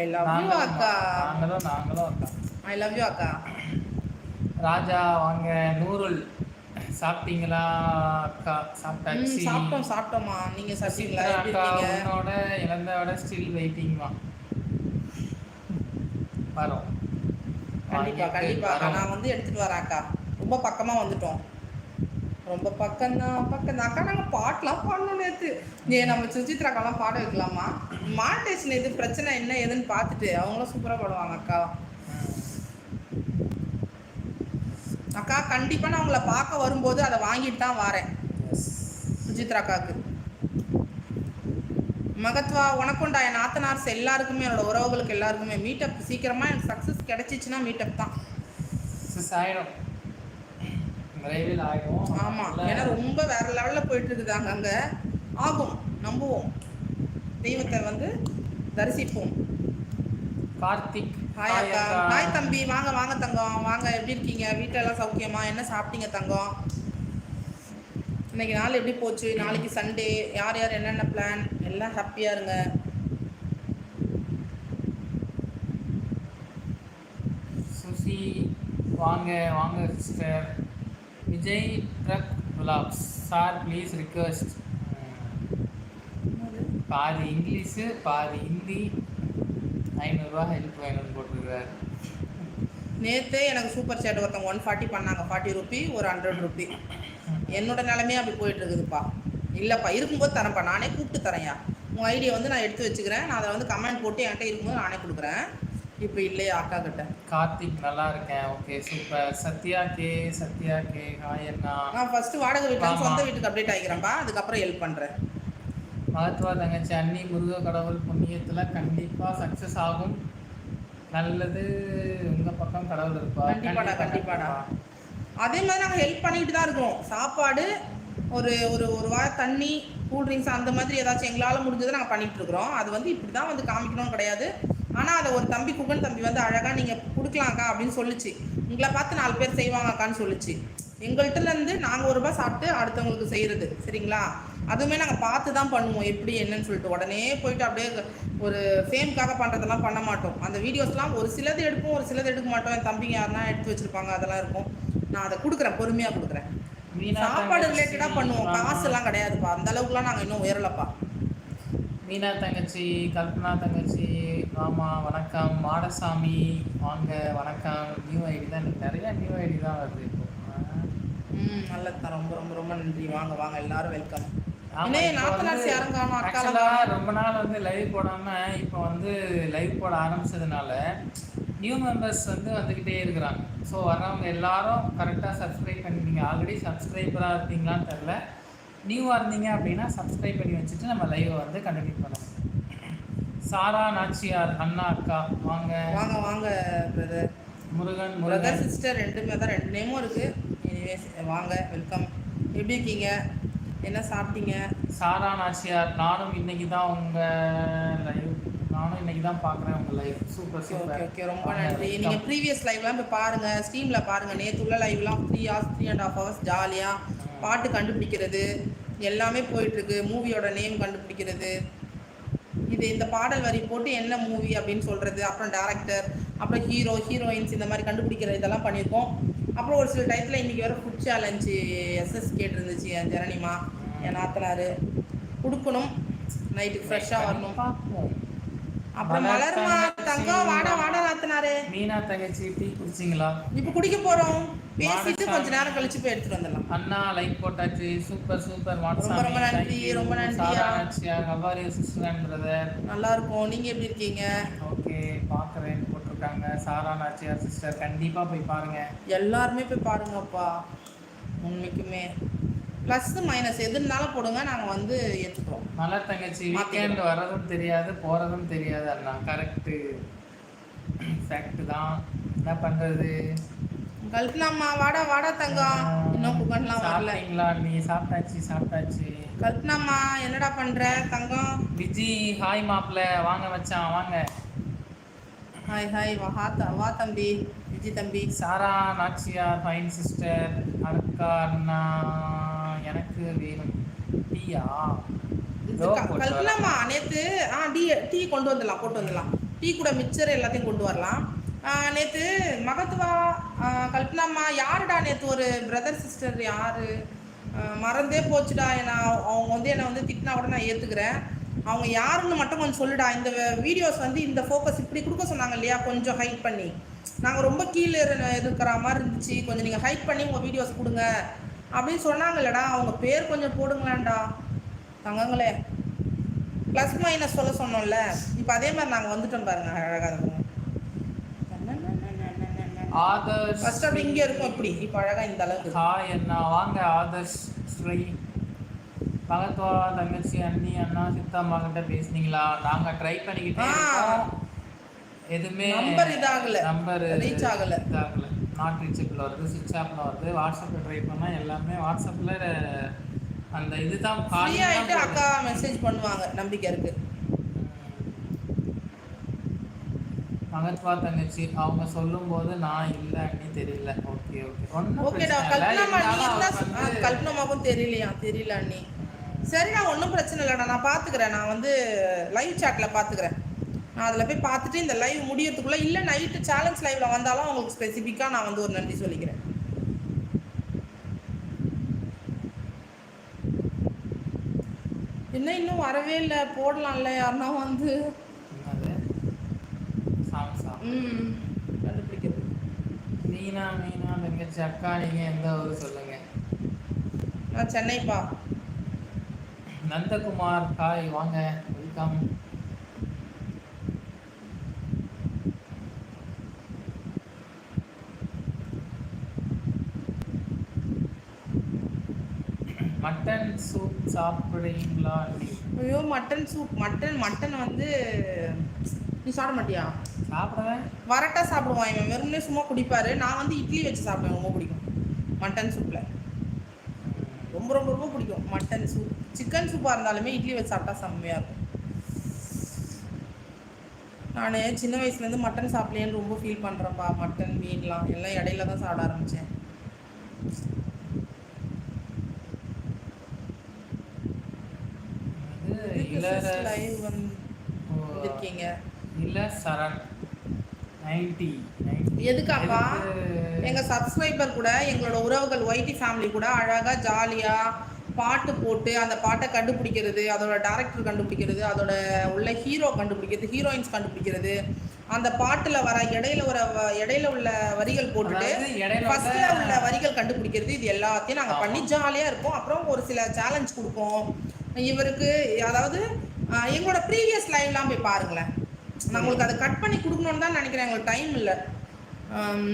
ஐ லவ் யூ அக்கா. நாங்களும் அக்கா. ஐ லவ் யூ அக்கா. ராஜா வாங்க. நூருல் சாப்பிட்டீங்களா அக்கா? சாப்பிட்டாச்சு. சாப்பிட்டோமா. நீங்க சாப்பிட்டீங்களா? அக்கா உன்னோட இழந்தோட ஸ்டில் வெயிட்டிங்மா. வரோம் கண்டிப்பா கண்டிப்பா. நான் வந்து எடுத்துட்டு வரேன் அக்கா. ரொம்ப பக்கமா வந்துட்டோம். ரொம்ப பக்கம்தான் பக்கம் அக்கா. நாங்கள் பாட்டெலாம் பாடணும் நேற்று. நம்ம சுசித்ராக்கெல்லாம் பாட வைக்கலாமா? மாண்டேஷன் எது பிரச்சனை என்ன ஏதுன்னு பார்த்துட்டு அவங்களும் சூப்பராக பாடுவாங்க அக்கா. அக்கா கண்டிப்பாக நான் உங்களை பார்க்க வரும்போது அதை வாங்கிட்டு தான் வரேன். சுஜித்ராக்காவுக்கு மகத்வா உனக்குண்டா. என் நாத்தனார்ஸ் எல்லாருக்குமே என்னோட உறவுகளுக்கு எல்லாருக்குமே மீட்டப் சீக்கிரமாக எனக்கு சக்ஸஸ் கிடைச்சிச்சுன்னா மீட்டப் தான். ஆமாம், ஏன்னா ரொம்ப வேற லெவலில் போயிட்டு இருக்குதாங்க அங்கே. ஆகும், நம்புவோம். தெய்வத்தை வந்து தரிசிப்போம். கார்த்திக் ஹாய் அக்கா. ஹாய் தம்பி. வாங்க வாங்க தங்கம். வாங்க, எப்படி இருக்கீங்க? வீட்டிலலாம் சௌக்கியமா? என்ன சாப்பிட்டீங்க தங்கம்? இன்னைக்கு நாள் எப்படி போச்சு? நாளைக்கு சண்டே. யார் யார் என்னென்ன பிளான்? எல்லாம் ஹாப்பியாக இருங்க. சுசி வாங்க வாங்க சிஸ்டர். விஜய் ட்ரக் விலாக்ஸ் சார் ப்ளீஸ் ரிக்வெஸ்ட். பாதி இங்கிலீஷு பாதி ஹிந்தி. 500 ரூபா ஹெல்ப் வேணும்னு போட்டிருக்காரு. நேற்று எனக்கு சூப்பர் சேட் ஒருத்தவங்க 140 பண்ணாங்க. 40 ரூபி, ஒரு 100 ரூபி. என்னோட நிலைமையே அப்படி போயிட்டு இருக்குதுப்பா. இல்லைப்பா, இருக்கும்போது தரேன்ப்பா. நானே கூப்பிட்டு தரேன்யா. உங்கள் ஐடியா வந்து நான் எடுத்து வச்சுக்கிறேன். நான் அதை வந்து கமெண்ட் போட்டு என்கிட்ட இருக்கும்போது நானே கொடுக்குறேன். இப்போ இல்லையா அக்கா கிட்ட. கார்த்திக் நல்லா இருக்கேன். Okay super. Sathya K hi அண்ணா. நான் ஃபர்ஸ்ட் வாடகை வீட்டுக்கு சொந்த வீட்டுக்கு அப்டேட் ஆகிக்கிறேன்ப்பா. அதுக்கப்புறம் ஹெல்ப் பண்ணுறேன். மகத்வா தங்கச்சி அண்ணி முருக கடவுள் புண்ணியத்தில் கண்டிப்பாக சக்ஸஸ் ஆகும். நல்லது உங்கள் பக்கம் கடவுள் இருப்பா. கண்டிப்பாடா. அதே மாதிரி நாங்கள் ஹெல்ப் பண்ணிட்டு தான் இருக்கோம். சாப்பாடு, ஒரு ஒரு ஒரு வாரம் தண்ணி, கூல்ட்ரிங்க்ஸ், அந்த மாதிரி ஏதாச்சும் எங்களால் முடிஞ்சதை நாங்கள் பண்ணிகிட்டு இருக்கிறோம். அது வந்து இப்படி தான் வந்து காமிக்கணும்னு கிடையாது. ஆனால் அதை ஒரு தம்பி, குகன் தம்பி வந்து அழகாக நீங்கள் கொடுக்கலாம்க்கா அப்படின்னு சொல்லிச்சு. உங்களை பார்த்து 4 பேர் செய்வாங்கக்கான்னு சொல்லிச்சு. எங்கள்கிட்டலேருந்து நாங்கள் ஒரு ரூபாய் சாப்பிட்டு அடுத்தவங்களுக்கு செய்கிறது, சரிங்களா? அதுவுமே நாங்கள் பார்த்து தான் பண்ணுவோம் எப்படி என்னன்னு சொல்லிட்டு. உடனே போயிட்டு அப்படியே ஒரு ஃபேம்காக பண்ணுறதெல்லாம் பண்ண மாட்டோம். அந்த வீடியோஸ்லாம் ஒரு சிலது எடுப்போம், ஒரு சிலது எடுக்க மாட்டோம். என் தம்பிங்க யாருன்னா எடுத்து வச்சுருப்பாங்க, அதெல்லாம் இருக்கும். நான் அதை கொடுக்குறேன், பொறுமையாக கொடுக்குறேன். சாப்பாடு ரிலேட்டடாக பண்ணுவோம். காசுலாம் கிடையாதுப்பா. அந்த அளவுக்குலாம் நாங்கள் இன்னும் உயரலப்பா. மீனா தங்கச்சி, கல்பனா தங்கச்சி மாமா வணக்கம். மாடசாமி வாங்க வணக்கம். நியூ ஐடி தான், நிறைய நியூ ஐடி தான் வருது இப்போ. நல்லதுதான். ரொம்ப ரொம்ப ரொம்ப நன்றி. வாங்க வாங்க எல்லாரும் வெல்கம். ரொம்ப நாள் வந்து லைவ் போடாமல் இப்போ வந்து லைவ் போட ஆரம்பிச்சதுனால நியூ மெம்பர்ஸ் வந்து வந்துக்கிட்டே இருக்கிறாங்க. ஸோ வர்றவங்க எல்லாரும் கரெக்டாக சப்ஸ்கிரைப் பண்ணிட்டீங்க. ஆல்ரெடி சப்ஸ்கிரைபராக இருந்தீங்களான்னு தெரில. நியூவாக இருந்தீங்க அப்படின்னா சப்ஸ்கிரைப் பண்ணி வச்சுட்டு நம்ம லைவை வந்து கண்டினியூ பண்ணலாம். சாரா நாச்சியார் அண்ணா அக்கா வாங்க வாங்க வாங்க பிரதர். முருகன் சிஸ்டர் ரெண்டுமே தான், 2 நேமும் இருக்குது. எனிவேஸ் வாங்க, வெல்கம். எப்படி இருக்கீங்க? என்ன சாப்பிட்டீங்க? சாரா நாச்சியார் நானும் இன்னைக்கு தான் உங்கள் லைவ் நானும் இன்னைக்கு தான் பார்க்குறேன் உங்கள் live. Super okay okay super. Okay ரொம்ப வாங்க நன்றி. வெல்கம். நீங்கள் ப்ரீவியஸ் லைவ்லாம் போய் பாருங்கள், ஸ்ட்ரீமில் பாருங்கள். நேற்று உள்ள லைவ்லாம் 3 hours 3.5 hours ஜாலியாக பாட்டு கண்டுபிடிக்கிறது எல்லாமே போயிட்டுருக்கு. மூவியோட நேம் கண்டுபிடிக்கிறது, இது இந்த பாடல் வரி போட்டு என்ன மூவி அப்படின்னு சொல்கிறது, அப்புறம் டேரக்டர், அப்புறம் ஹீரோ ஹீரோயின்ஸ் இந்த மாதிரி கண்டுபிடிக்கிற இதெல்லாம் பண்ணியிருக்கோம். அப்புறம் ஒரு சில டயத்தில் இன்றைக்கி வேறு ஃபுட் சேலஞ்சு எஸ்எஸ் கேட்டிருந்துச்சு என் ஜனனிமா, என் நாத்தனார் கொடுக்கணும். நைட்டுக்கு ஃப்ரெஷ்ஷாக வரணும். பார்ப்போம். அப்புறம் மலர்மா தங்கம் வாடா வாடா நாத்தனாரு. மீனா தங்கச்சி டீ குடிச்சிங்களா? இப்போ குடிக்க போகிறோம். பேசிட்டு கொஞ்ச நேரம் கழிச்சு போய் எடுத்துட்டு வந்துடலாம். அண்ணா லைக் போட்டாச்சு. Super super. ரொம்ப ரொம்ப நன்றி, ரொம்ப நன்றியா. ஹவாரி சிஸ்டர் அண்ட் பிரதர். நல்லா இருக்கும். நீங்க எப்படி இருக்கீங்க? ஓகே பார்க்குறேன் போட்டிருக்காங்க. சாரா நாச்சியார் சிஸ்டர் கண்டிப்பாக போய் பாருங்க. எல்லாருமே போய் பாருங்கப்பா. உண்மைக்குமே ப்ளஸ் மைனஸ் எது இருந்தாலும் போடுங்க, நாங்கள் வந்து ஏற்றுக்கிறோம். நல்லா தங்கச்சி வீக்கெண்ட் வர்றதும் தெரியாது போகிறதும் தெரியாது அண்ணா. கரெக்டு ஃபேக்ட் தான். என்ன பண்ணுறது? கல்பனாம்மா வாடா வாடா தங்கம். இன்னும் குக்கன்லாம் வரல. சாப்பிட்டீங்களா? நீ சாப்பிட்டாச்சு சாப்பிட்டாச்சு. கல்பனாம்மா என்னடா பண்ணுற தங்கம்? விஜி ஹாய் மாப்பிள்ள. வாங்க மச்சான் வாங்க. ஹாய் ஹாய் வா தம்பி விஜி தம்பி. சாரா நாச்சியார் ஃபைன் சிஸ்டர். அக்கா அண்ணா எனக்கு வேணும் டீயா? கல்பனாம்மா நேற்று டீ கொண்டு வந்துடலாம், போட்டு வந்துடலாம். டீ கூட மிக்சர் எல்லாத்தையும் கொண்டு வரலாம். நேற்று மகத்துவா கல்பனாம்மா யாருடா நேற்று ஒரு பிரதர் சிஸ்டர் யார் மறந்தே போச்சுடா. அவங்க வந்து என்னை வந்து திட்டினா கூட நான் ஏற்றுக்கிறேன். அவங்க யாருன்னு மட்டும் கொஞ்சம் சொல்லுடா. இந்த வீடியோஸ் வந்து இந்த ஃபோக்கஸ் இப்படி கொடுக்க சொன்னாங்க இல்லையா, கொஞ்சம் ஹைட் பண்ணி. நாங்கள் ரொம்ப கீழே இருக்கிற மாதிரி இருந்துச்சு, கொஞ்சம் நீங்கள் ஹைட் பண்ணி உங்கள் வீடியோஸ் கொடுங்க அப்படின்னு சொன்னாங்க இல்லைடா. அவங்க பேர் கொஞ்சம் போடுங்களான்டா தங்கங்களே. ப்ளஸ் மைனஸ் சொல்ல சொன்னோம்ல, இப்போ அதே மாதிரி நாங்கள் வந்துட்டோம் பாருங்க. அழகாக இருக்கும். ஆதர்ஷ் ஃபர்ஸ்ட் அப்படி இங்கே இருக்கும், இப்படி இப்போ அழகாக இந்த அளவுக்கு. ஹாய் அண்ணா வாங்க. ஆதர்ஷ் ஸ்ரீ பகத்வா தங்கச்சி அண்ணி அண்ணா சித்தாம்மா கிட்ட பேசுனீங்களா? நாங்கள் ட்ரை பண்ணிக்கிட்டே இருக்கோம். எதுவுமே நம்பர் இதாகல, நம்பர் ரீச் ஆகலை. இதாகலை. நாட் ரீச்சபிள் வருது, சுவிட்ச் ஆஃபில் வருது. வாட்ஸ்அப்பில் ட்ரை பண்ணால் எல்லாமே வாட்ஸ்அப்பில் அந்த இதுதான் ஃப்ரீ ஆகிட்டு அக்கா மெசேஜ் பண்ணுவாங்க, நம்பிக்கை இருக்குது. மகத்வா தங்கச்சி அவங்க சொல்லும்போது நான் இல்லை அண்ணி தெரியல. ஓகே ஓகே ஓகேடா. கல்பனாமாக்கும் தெரியலையா? தெரியல அண்ணி. சரிடா ஒன்றும் பிரச்சனை இல்லைடா, நான் பார்த்துக்கிறேன். நான் வந்து லைவ் சாட்டில் பார்த்துக்கிறேன். நான் அதில் போய் பார்த்துட்டு இந்த லைவ் முடியறதுக்குள்ளே இல்லை நைட்டு சேலஞ்ச் லைவில் வந்தாலும் அவங்களுக்கு ஸ்பெசிஃபிக்காக நான் வந்து ஒரு நன்றி சொல்லிக்கிறேன். என்ன இன்னும் வரவே இல்லை, போடலாம்ல யாருன்னா வந்து கண்டுபிடிக்கிறது. மீனா தங்கச்சி அக்கா நீங்கள் எந்த ஊர் சொல்லுங்க? நான் சென்னைப்பா. நந்தகுமார் ஹாய் வாங்க வெல்கம். மட்டன் சூப் சாப்பிடுறீங்களா? ஐயோ மட்டன் சூப், மட்டன் வந்து நீ சாப்பிட மாட்டியா? சாப்பிடுவேன். வரட்டா சாப்பிடுவான் இவன், வெறுமனே சும்மா குடிப்பாரு. நான் வந்து இட்லி வச்சு சாப்பிடுவேன், ரொம்ப பிடிக்கும் மட்டன் சூப்பில். ரொம்ப ரொம்ப ரொம்ப பிடிக்கும் மட்டன் சூப். சிக்கன் சூப்பாக இருந்தாலுமே இட்லி வச்சு சாப்பிட்டா செம்மையாக இருக்கும். நான் சின்ன வயசுலேருந்து மட்டன் சாப்பிட்லேன்னு ரொம்ப ஃபீல் பண்ணுறேன்ப்பா. மட்டன் மீன்லாம் எல்லாம் இடையில தான் சாப்பிட ஆரம்பித்தேன். லைவ் வந்துருக்கீங்க இல்லை சரண் 90 எதுக்காப்பா? எங்கள் சப்ஸ்கிரைபர் கூட எங்களோட உறவுகள் ஒய்டி ஃபேமிலி கூட அழகாக ஜாலியாக பாட்டு போட்டு அந்த பாட்டை கண்டுபிடிக்கிறது, அதோட டேரக்டர் கண்டுபிடிக்கிறது, அதோட உள்ள ஹீரோ கண்டுபிடிக்கிறது, ஹீரோயின்ஸ் கண்டுபிடிக்கிறது, அந்த பாட்டில் வர இடையில உள்ள வரிகள் போட்டுட்டு ஃபர்ஸ்ட்ல உள்ள வரிகள் கண்டுபிடிக்கிறது, இது எல்லாத்தையும் நாங்கள் பண்ணி ஜாலியாக இருப்போம். அப்புறம் ஒரு சில சேலஞ்ச் கொடுப்போம் இவருக்கு. அதாவது எங்களோட ப்ரீவியஸ் லைவ்லாம் போய் பாருங்களேன். நான் உங்களுக்கு அதை கட் பண்ணி கொடுக்கணுன்னு தான் நினைக்கிறேன், எங்களுக்கு டைம் இல்லை.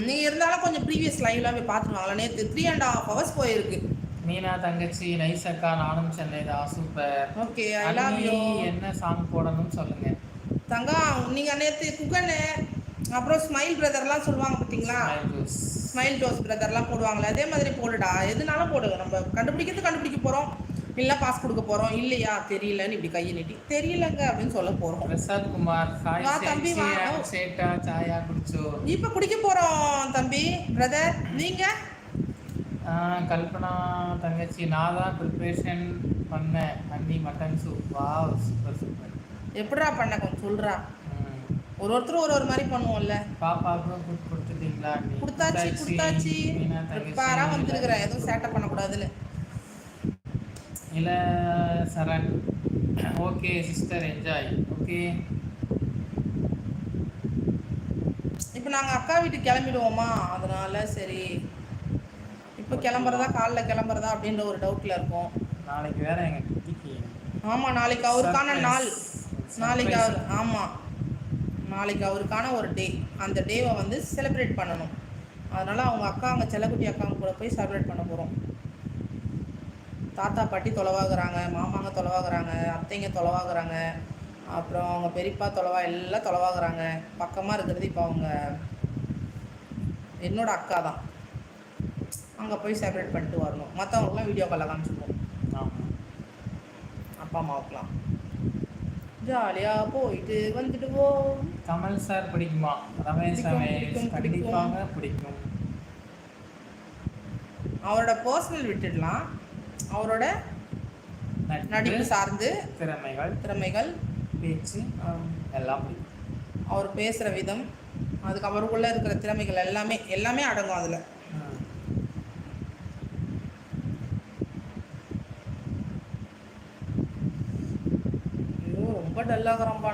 நீங்கள் இருந்தாலும் கொஞ்சம் ப்ரீவியஸ் லைவ்லாம் போய் பார்த்துருவாங்களா. நேற்று 3.5 hours போயிருக்கு. மீனா தங்கச்சி நைஸ் அக்கா, நானும் சென்னை தான். Super. Okay I love you. என்ன சாங் போடணும்னு சொல்லுங்க தங்கம். நீங்கள் நேற்று குகனு அப்புறம் ஸ்மைல் பிரதர்லாம் சொல்லுவாங்க பார்த்தீங்களா, ஸ்மைல் ஜோஸ் பிரதர்லாம் போடுவாங்களே, அதே மாதிரி போடுடா. எதுனாலும் போடுங்க, நம்ம கண்டுபிடிக்க போகிறோம். இல்லை பாஸ் கொடுக்க போகிறோம் இல்லையா தெரியலன்னு இப்படி கையை நீட்டி தெரியலங்க அப்படின்னு சொல்ல போகிறோம். பிரசாத் குமார் ஹாய் வா தம்பி வா. சேட்டா சாயா குடிச்சோ. இப்போ குடிக்க போகிறோம் தம்பி பிரதர். நீங்கள் கல்பனா தங்கச்சி நான் தான் ப்ரிப்ரேஷன் பண்ணேன் அண்ணி மட்டன் சூப். வா சூப்பர் சூப்பர். எப்படிடா பண்ண கொஞ்சம் சொல்கிறா. ஒருத்தரும் ஒரு மாதிரி பண்ணுவோம்ல. பாப்பாவுக்கும் ஃபுட் கொடுத்துட்டீங்களா? கொடுத்தாச்சு. பாரா வந்துருக்குறேன் எதுவும் சேட்டை பண்ணக்கூடாதுன்னு. இல்லை சரண் ஓகே சிஸ்டர் என்ஜாய். ஓகே இப்போ நாங்கள் அக்கா வீட்டுக்கு கிளம்பிடுவோமா, அதனால சரி இப்போ கிளம்புறதா காலைல கிளம்புறதா அப்படின்ற ஒரு டவுட்டில் இருக்கும். நாளைக்கு வேற எங்கள் குட்டிக்கு. ஆமாம் நாளைக்கு அவருக்கான நாள். நாளைக்கு அவர் ஆமாம் நாளைக்கு அவருக்கான ஒரு டே. அந்த டேவை வந்து செலிப்ரேட் பண்ணணும். அதனால் அவங்க அக்கா அங்கே செல்லக்குட்டி அக்காங்க கூட போய் செலிப்ரேட் பண்ண போகிறோம். தாத்தா பாட்டி தொலைவாகிறாங்க, மாமாங்க தொலைவாகிறாங்க, அத்தைங்க தொலைவாகிறாங்க, அப்புறம் அவங்க பெரியப்பா தொலைவா எல்லாம் தொலைவாகிறாங்க. பக்கமாக இருக்கிறது இப்போ அவங்க என்னோட அக்கா தான். அங்கே போய் செலிப்ரேட் பண்ணிட்டு வரணும். மற்றவங்களுக்குலாம் வீடியோ காலில் காமிச்சிருக்கோம். அப்பா அம்மாவுக்குலாம் ஜாலியாக போயிட்டு வந்துடுவோம். கமல் சார் பிடிக்குமா? ரமேஷ் கண்டிப்பாக பிடிக்கும். அவரோட பர்சனல் விட்டுடலாம், அவரோட நடிப்பு சார்ந்து திறமைகள் பேச்சு எல்லாம் பிடிக்கும். அவர் பேசுகிற விதம், அதுக்கு அவருக்குள்ளே இருக்கிற திறமைகள் எல்லாமே அடங்கும் அதில். ஐயோ ரொம்ப டல்லாகிறோம்ப்பா.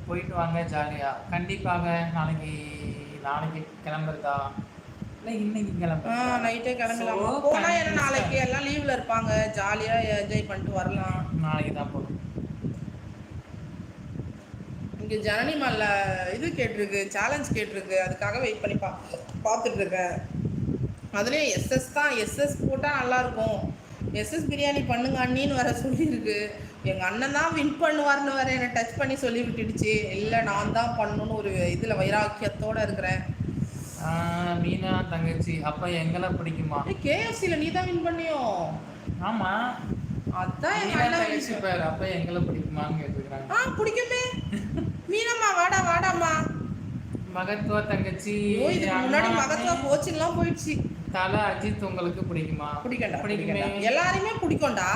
போயிட்டு வாங்க ஜாலியாக. கண்டிப்பாக நாளைக்கு கிளம்புறதா? இல்லை இன்னைக்கு நைட்டே கிளம்பலாம். போனால் என்ன நாளைக்கு எல்லாம் லீவில் இருப்பாங்க, ஜாலியாக என்ஜாய் பண்ணிட்டு வரலாம். நாளைக்கு தான் போகணும். இங்கே ஜனனி மால்ல இது கேட்டிருக்கு, சேலஞ்ச் கேட்டிருக்கு. அதுக்காக வெயிட் பண்ணி பார்த்துட்ருக்கேன். அதுலேயும் எஸ்எஸ் தான். எஸ்எஸ் போட்டால் நல்லாயிருக்கும். எஸ்எஸ் பிரியாணி பண்ணுங்க அண்ணின்னு வர சொல்லியிருக்கு. எங்கள் அண்ணன் தான் வின் பண்ணுவார்னு வர என்னை டச் பண்ணி சொல்லி விட்டுடுச்சு. இல்லை நான் தான் பண்ணணுன்னு ஒரு இதில் வைராக்கியத்தோடு இருக்கிறேன். மீனா தங்கச்சி அப்போ எங்களை பிடிக்குமா? கேஎஃப்சியில் நீ தான் வின் பண்ணியோ? ஆமாம் அதான் தங்கச்சி பேர். அப்போ எங்களை பிடிக்குமான்னு கேட்டுக்கிறாங்க. பிடிக்குமே. மீனம்மா வாடாம்மா. மகத்துவ தங்கச்சி முன்னாடி மகத்துவ கோச்சிங்லாம் போயிடுச்சு. தல அஜித் உங்களுக்கு பிடிக்குமா? பிடிக்குமே. எல்லாரையுமே பிடிக்கும்டா.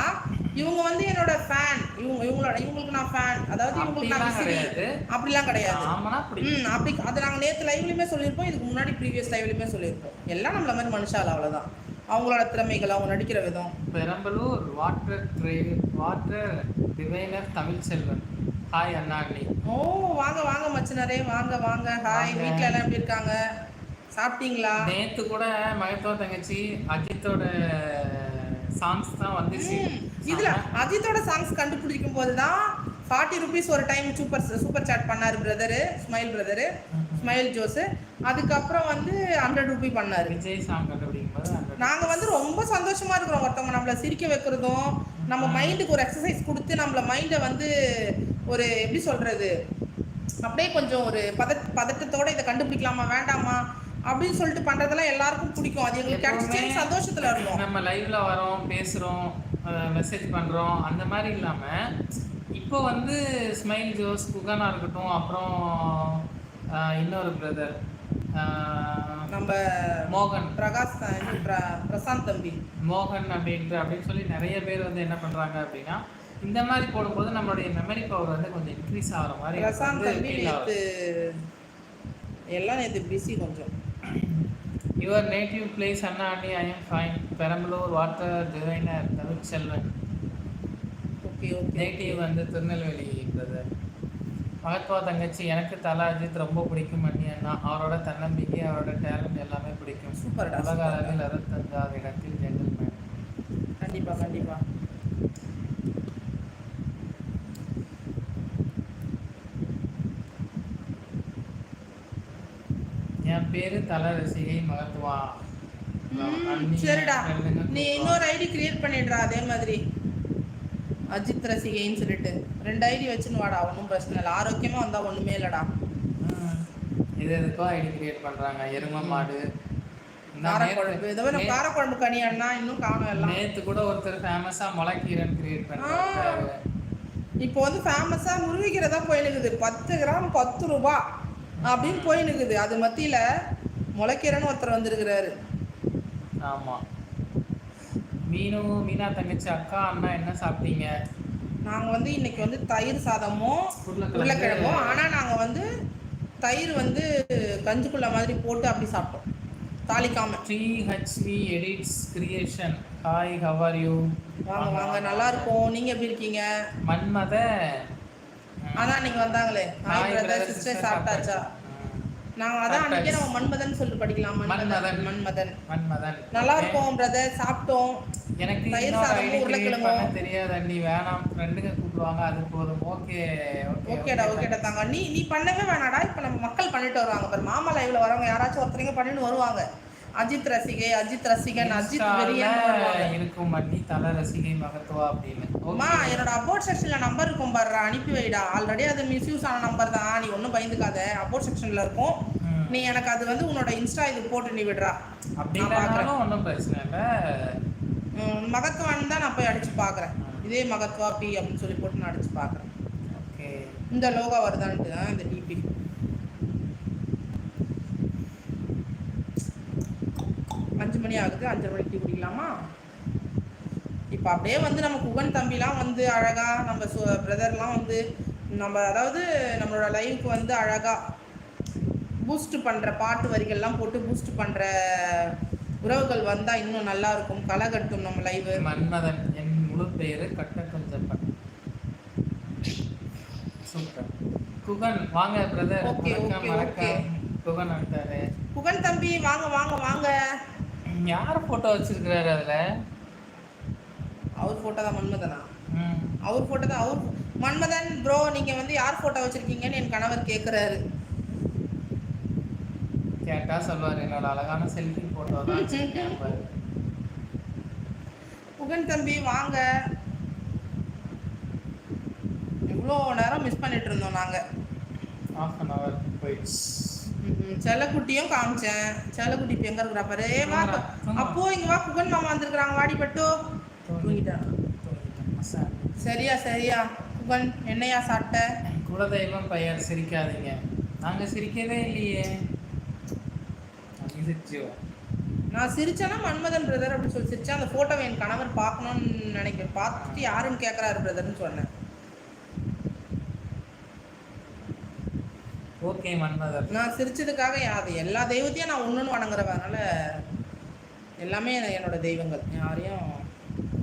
இவங்க வந்து என்னோட ஃபேன். இவங்களுக்கு நான் ஃபேன். அதாவது இவங்களுக்கு நான் கிடையாது, அப்படிலாம் கிடையாது. அப்படி அது நாங்கள் நேற்று லைவ்லையுமே சொல்லியிருப்போம், இதுக்கு முன்னாடி ப்ரீவியஸ் லைவ்லையுமே சொல்லியிருப்போம். எல்லாம் நம்மள மாதிரி மனுஷால், அவ்வளோதான். அவங்களோட திறமைகள், அவங்க நடிக்கிற விதம். Perambalur water diviner Tamil Selvan hi அண்ணாண்ணி. ஓ வாங்க மச்சினரே, வாங்க. ஹாய். வீட்டில் எல்லாம் எப்படி இருக்காங்க? சாப்பிட்டீங்களா? நேற்று கூட மகத்துவ தங்கச்சி அஜித்தோட சாங்ஸ் தான் வந்துச்சு. இதுல அஜித்தோட சாங்ஸ் கண்டுபிடிக்கும் போது தான் 40 rupees ஒரு டைம் சூப்பர் சாட் பண்ணாரு பிரதரு, ஸ்மைல் ஜோஸ். அதுக்கப்புறம் வந்து 100 rupee பண்ணாரு. விஜய் சாங் கண்டுபிடிக்கும் போது நாங்கள் வந்து ரொம்ப சந்தோஷமா இருக்கிறோம். ஒருத்தவங்க நம்மளை சிரிக்க வைக்கிறதும், நம்ம மைண்டுக்கு ஒரு எக்ஸசைஸ் கொடுத்து நம்மள மைண்டை வந்து ஒரு எப்படி சொல்றது, அப்படியே கொஞ்சம் ஒரு பதட்டத்தோட இதை கண்டுபிடிக்கலாமா வேண்டாமா அப்படின்னு சொல்லிட்டு பண்றதெல்லாம் எல்லாருக்கும் பிடிக்கும். அது எங்களுக்கு கிடைச்ச சந்தோஷத்துல இருக்கும். நம்ம லைவ்ல வரோம், பேசுறோம், மெசேஜ் பண்றோம், அந்த மாதிரி இல்லாம இப்போ வந்து ஸ்மைல் ஜோஸ் குகனா இருக்கட்டும், அப்புறம் இன்னொரு பிரதர் நம்ம மோகன் பிரசாந்த் தம்பி மோகன் அப்படின்னு சொல்லி நிறைய பேர் வந்து என்ன பண்றாங்க அப்படின்னா, இந்த மாதிரி போடும்போது நம்மளுடைய மெமரி பவர் வந்து கொஞ்சம் இன்க்ரீஸ் ஆகிற மாதிரி. பிரசாந்த் தம்பி எல்லாம் நேற்று பிஸி கொஞ்சம். யுவர் நேட்டிவ் பிளேஸ் அண்ணா அண்ணி? I am fine. Perambalur water diviner Tamil Selvan. Okay. Native வந்து திருநெல்வேலி பிரதர். மகத்வா தங்கச்சி எனக்கு தல அஜித் ரொம்ப பிடிக்கும் அண்ணி அண்ணா. அவரோட தன்னம்பிக்கை, அவரோட டேலண்ட் எல்லாமே பிடிக்கும். சூப்பர். உலக அளவில் 65வது இடத்தில் ஜென்டில்மேன். கண்டிப்பாக. என் பேரு தல ரசிகை மகத்வா. சரிடா, நீ இன்னொரு ஐடி கிரியேட் பண்ணிடுறா அதே மாதிரி, அஜித் ரசிகைன்னு சொல்லிட்டு 2 ஐடி வச்சுன்னு வாடா. ஒன்றும் பிரச்சனை இல்லை. ஆரோக்கியமாக வந்தால் ஒன்றுமே இல்லைடா. இது எதுக்கோ ஐடி கிரியேட் பண்ணுறாங்க. எரும மாடு காரக்குழம்பு ஏதோ நம்ம காரக்குழம்பு கனியாண்ணா இன்னும் காணும் எல்லாம். நேத்து கூட ஒருத்தர் ஃபேமஸா முளைக்கீரைன்னு கிரியேட் பண்ணிருக்காரு. இப்போ வந்து ஃபேமஸா முருங்கைக்கீரை தான் போயினுக்குது. 10 கிராம் 10 ரூபா அப்படின்னு போயினுக்குது. அது மத்தியில முளைக்கீரைன்னு ஒருத்தர் வந்திருக்கிறாரு. ஆமா. மீனா தங்கச்சி அக்கா அண்ணா என்ன சாப்பிட்டீங்க? நாங்க வந்து இன்னைக்கு வந்து தயிர் சாதமும் உருளைக்கிழங்கும். ஆனா நாங்க வந்து தயிர் வந்து கஞ்சிக்குள்ள மாதிரி போட்டு அப்படி சாப்பிட்டோம், தாளிக்காம. 3HV edits creation. Hi, how are you? வாங்க வாங்க, நல்லா இருக்கும். நீங்க எப்படி இருக்கீங்க? மன்மத அதான் நீங்க வந்தாங்களே. ஹாய் பிரதர் சிஸ்டர், சாப்பிட்டாச்சா? நாங்க அதான் அன்னைக்கே நம்ம மன்மதன் சொல்லிட்டு படிக்கலாம். மன்மதன் நல்லா இருக்கும் பிரதர், சாப்பிட்டோம். எனக்கு தயிர் சாதமும் உருளைக்கிழங்கும் தெரியாது. நீ வேணாம், ஃப்ரெண்டுங்க கூப்பிடுவாங்க, அது போதும். ஓகேடா தாங்க. நீ பண்ணவே வேணாடா. இப்ப நம்ம மக்கள் பண்ணிட்டு வருவாங்க பாரு. மாமா லைவ்ல வரவங்க யாராச்சும் ஒருத்தரங்க பண்ணிட்டு வருவாங்க. அஜித் ரசிகன் அஜித் வெறியன் இருக்கும். மண்ணி தலை ரசிகை மகத்துவா அப்படின்னு. என்னோட அபோர்ட் செக்ஷன்ல நம்பர் இருக்கும் பாரு, அனுப்பி வைடா. ஆல்ரெடி அது மிஸ்யூஸ் ஆன நம்பர் தான், நீ ஒன்றும் பயந்துக்காத. அபோர்ட் செக்ஷன்ல இருக்கும். நீ எனக்கு அது வந்து உன்னோட இன்ஸ்டா இது போட்டு நீ விடுறா. அப்படின்னாலும் ஒன்றும் பிரச்சனை இல்லை. மகத்துவான்னு தான் நான் போய் அடிச்சு பார்க்குறேன். இதே மகத்துவா பி அப்படின்னு சொல்லி போட்டு நான் அடிச்சு பார்க்குறேன். ஓகே, இந்த லோகா வருதான்ட்டு தான் இந்த டிபி. 5 மணி ஆகுது, 5:30 மணிக்கு டீ குடிக்கலாமா? இப்போ அப்படியே வந்து நம்ம குகன் தம்பிலாம் வந்து அழகா, நம்ம பிரதர்லாம் வந்து நம்ம அதாவது நம்மளோட லைவுக்கு வந்து அழகா பூஸ்ட் பண்ணுற பாட்டு வரிகள்லாம் போட்டு பூஸ்ட் பண்ணுற உறவுகள் வந்தால் இன்னும் நல்லா இருக்கும். கலகட்டும் நம்ம லைவ். மன்மதன் என் முழு பேரு கட்டக்குஞ்சப்பன். சூப்பர். குகன் வாங்க பிரதர். ஓகே. குகன் வந்துட்டாரு. குகன் தம்பி வாங்க வாங்க வாங்க. யார் போட்டோ வச்சிருக்கிறாரு அதுல? அவர் போட்டோ தான். மன்மதனா? அவர் போட்டோ தான். அவர் மன்மதன் ப்ரோ, நீங்க வந்து யார் போட்டோ வச்சிருக்கீங்கன்னு என் கணவர் கேட்குறாரு. கேட்டா சொல்லுவார், என்னோட அழகான செல்ஃபி போட்டோ தான். புகன் தம்பி வாங்க. எவ்வளோ நேரம் மிஸ் பண்ணிட்டு இருந்தோம் நாங்க. ½ an hour போயிடுச்சு. செல்லக்குட்டியும் காமிச்சேன். செல்லக்குட்டி இப்போ எங்க இருக்கிறா பாரு. வா அப்போ இங்க வா, புகன் மாமா வந்திருக்கிறாங்க. வாடி பட்டு தூங்கிட்டான். சரியா புகன், என்னையா சாப்பிட்ட? குலதெய்வம் பெயர் சிரிக்காதீங்க. நாங்க சிரிக்கவே இல்லையே. நான் சிரிச்சேன்னா மன்மதன் பிரதர் அப்படின்னு சொல்லி சிரிச்சேன். அந்த போட்டோவை என் கணவர் பார்க்கணும்னு நினைக்கிறேன். பார்த்துட்டு யாருன்னு கேட்குறாரு பிரதர்னு சொன்னேன். ஓகே மன்மதன். நான் சிரிச்சதுக்காக அது எல்லா தெய்வத்தையும் நான் ஒன்றுன்னு வணங்குறவன். அதனால எல்லாமே என்னோட தெய்வங்கள். யாரையும்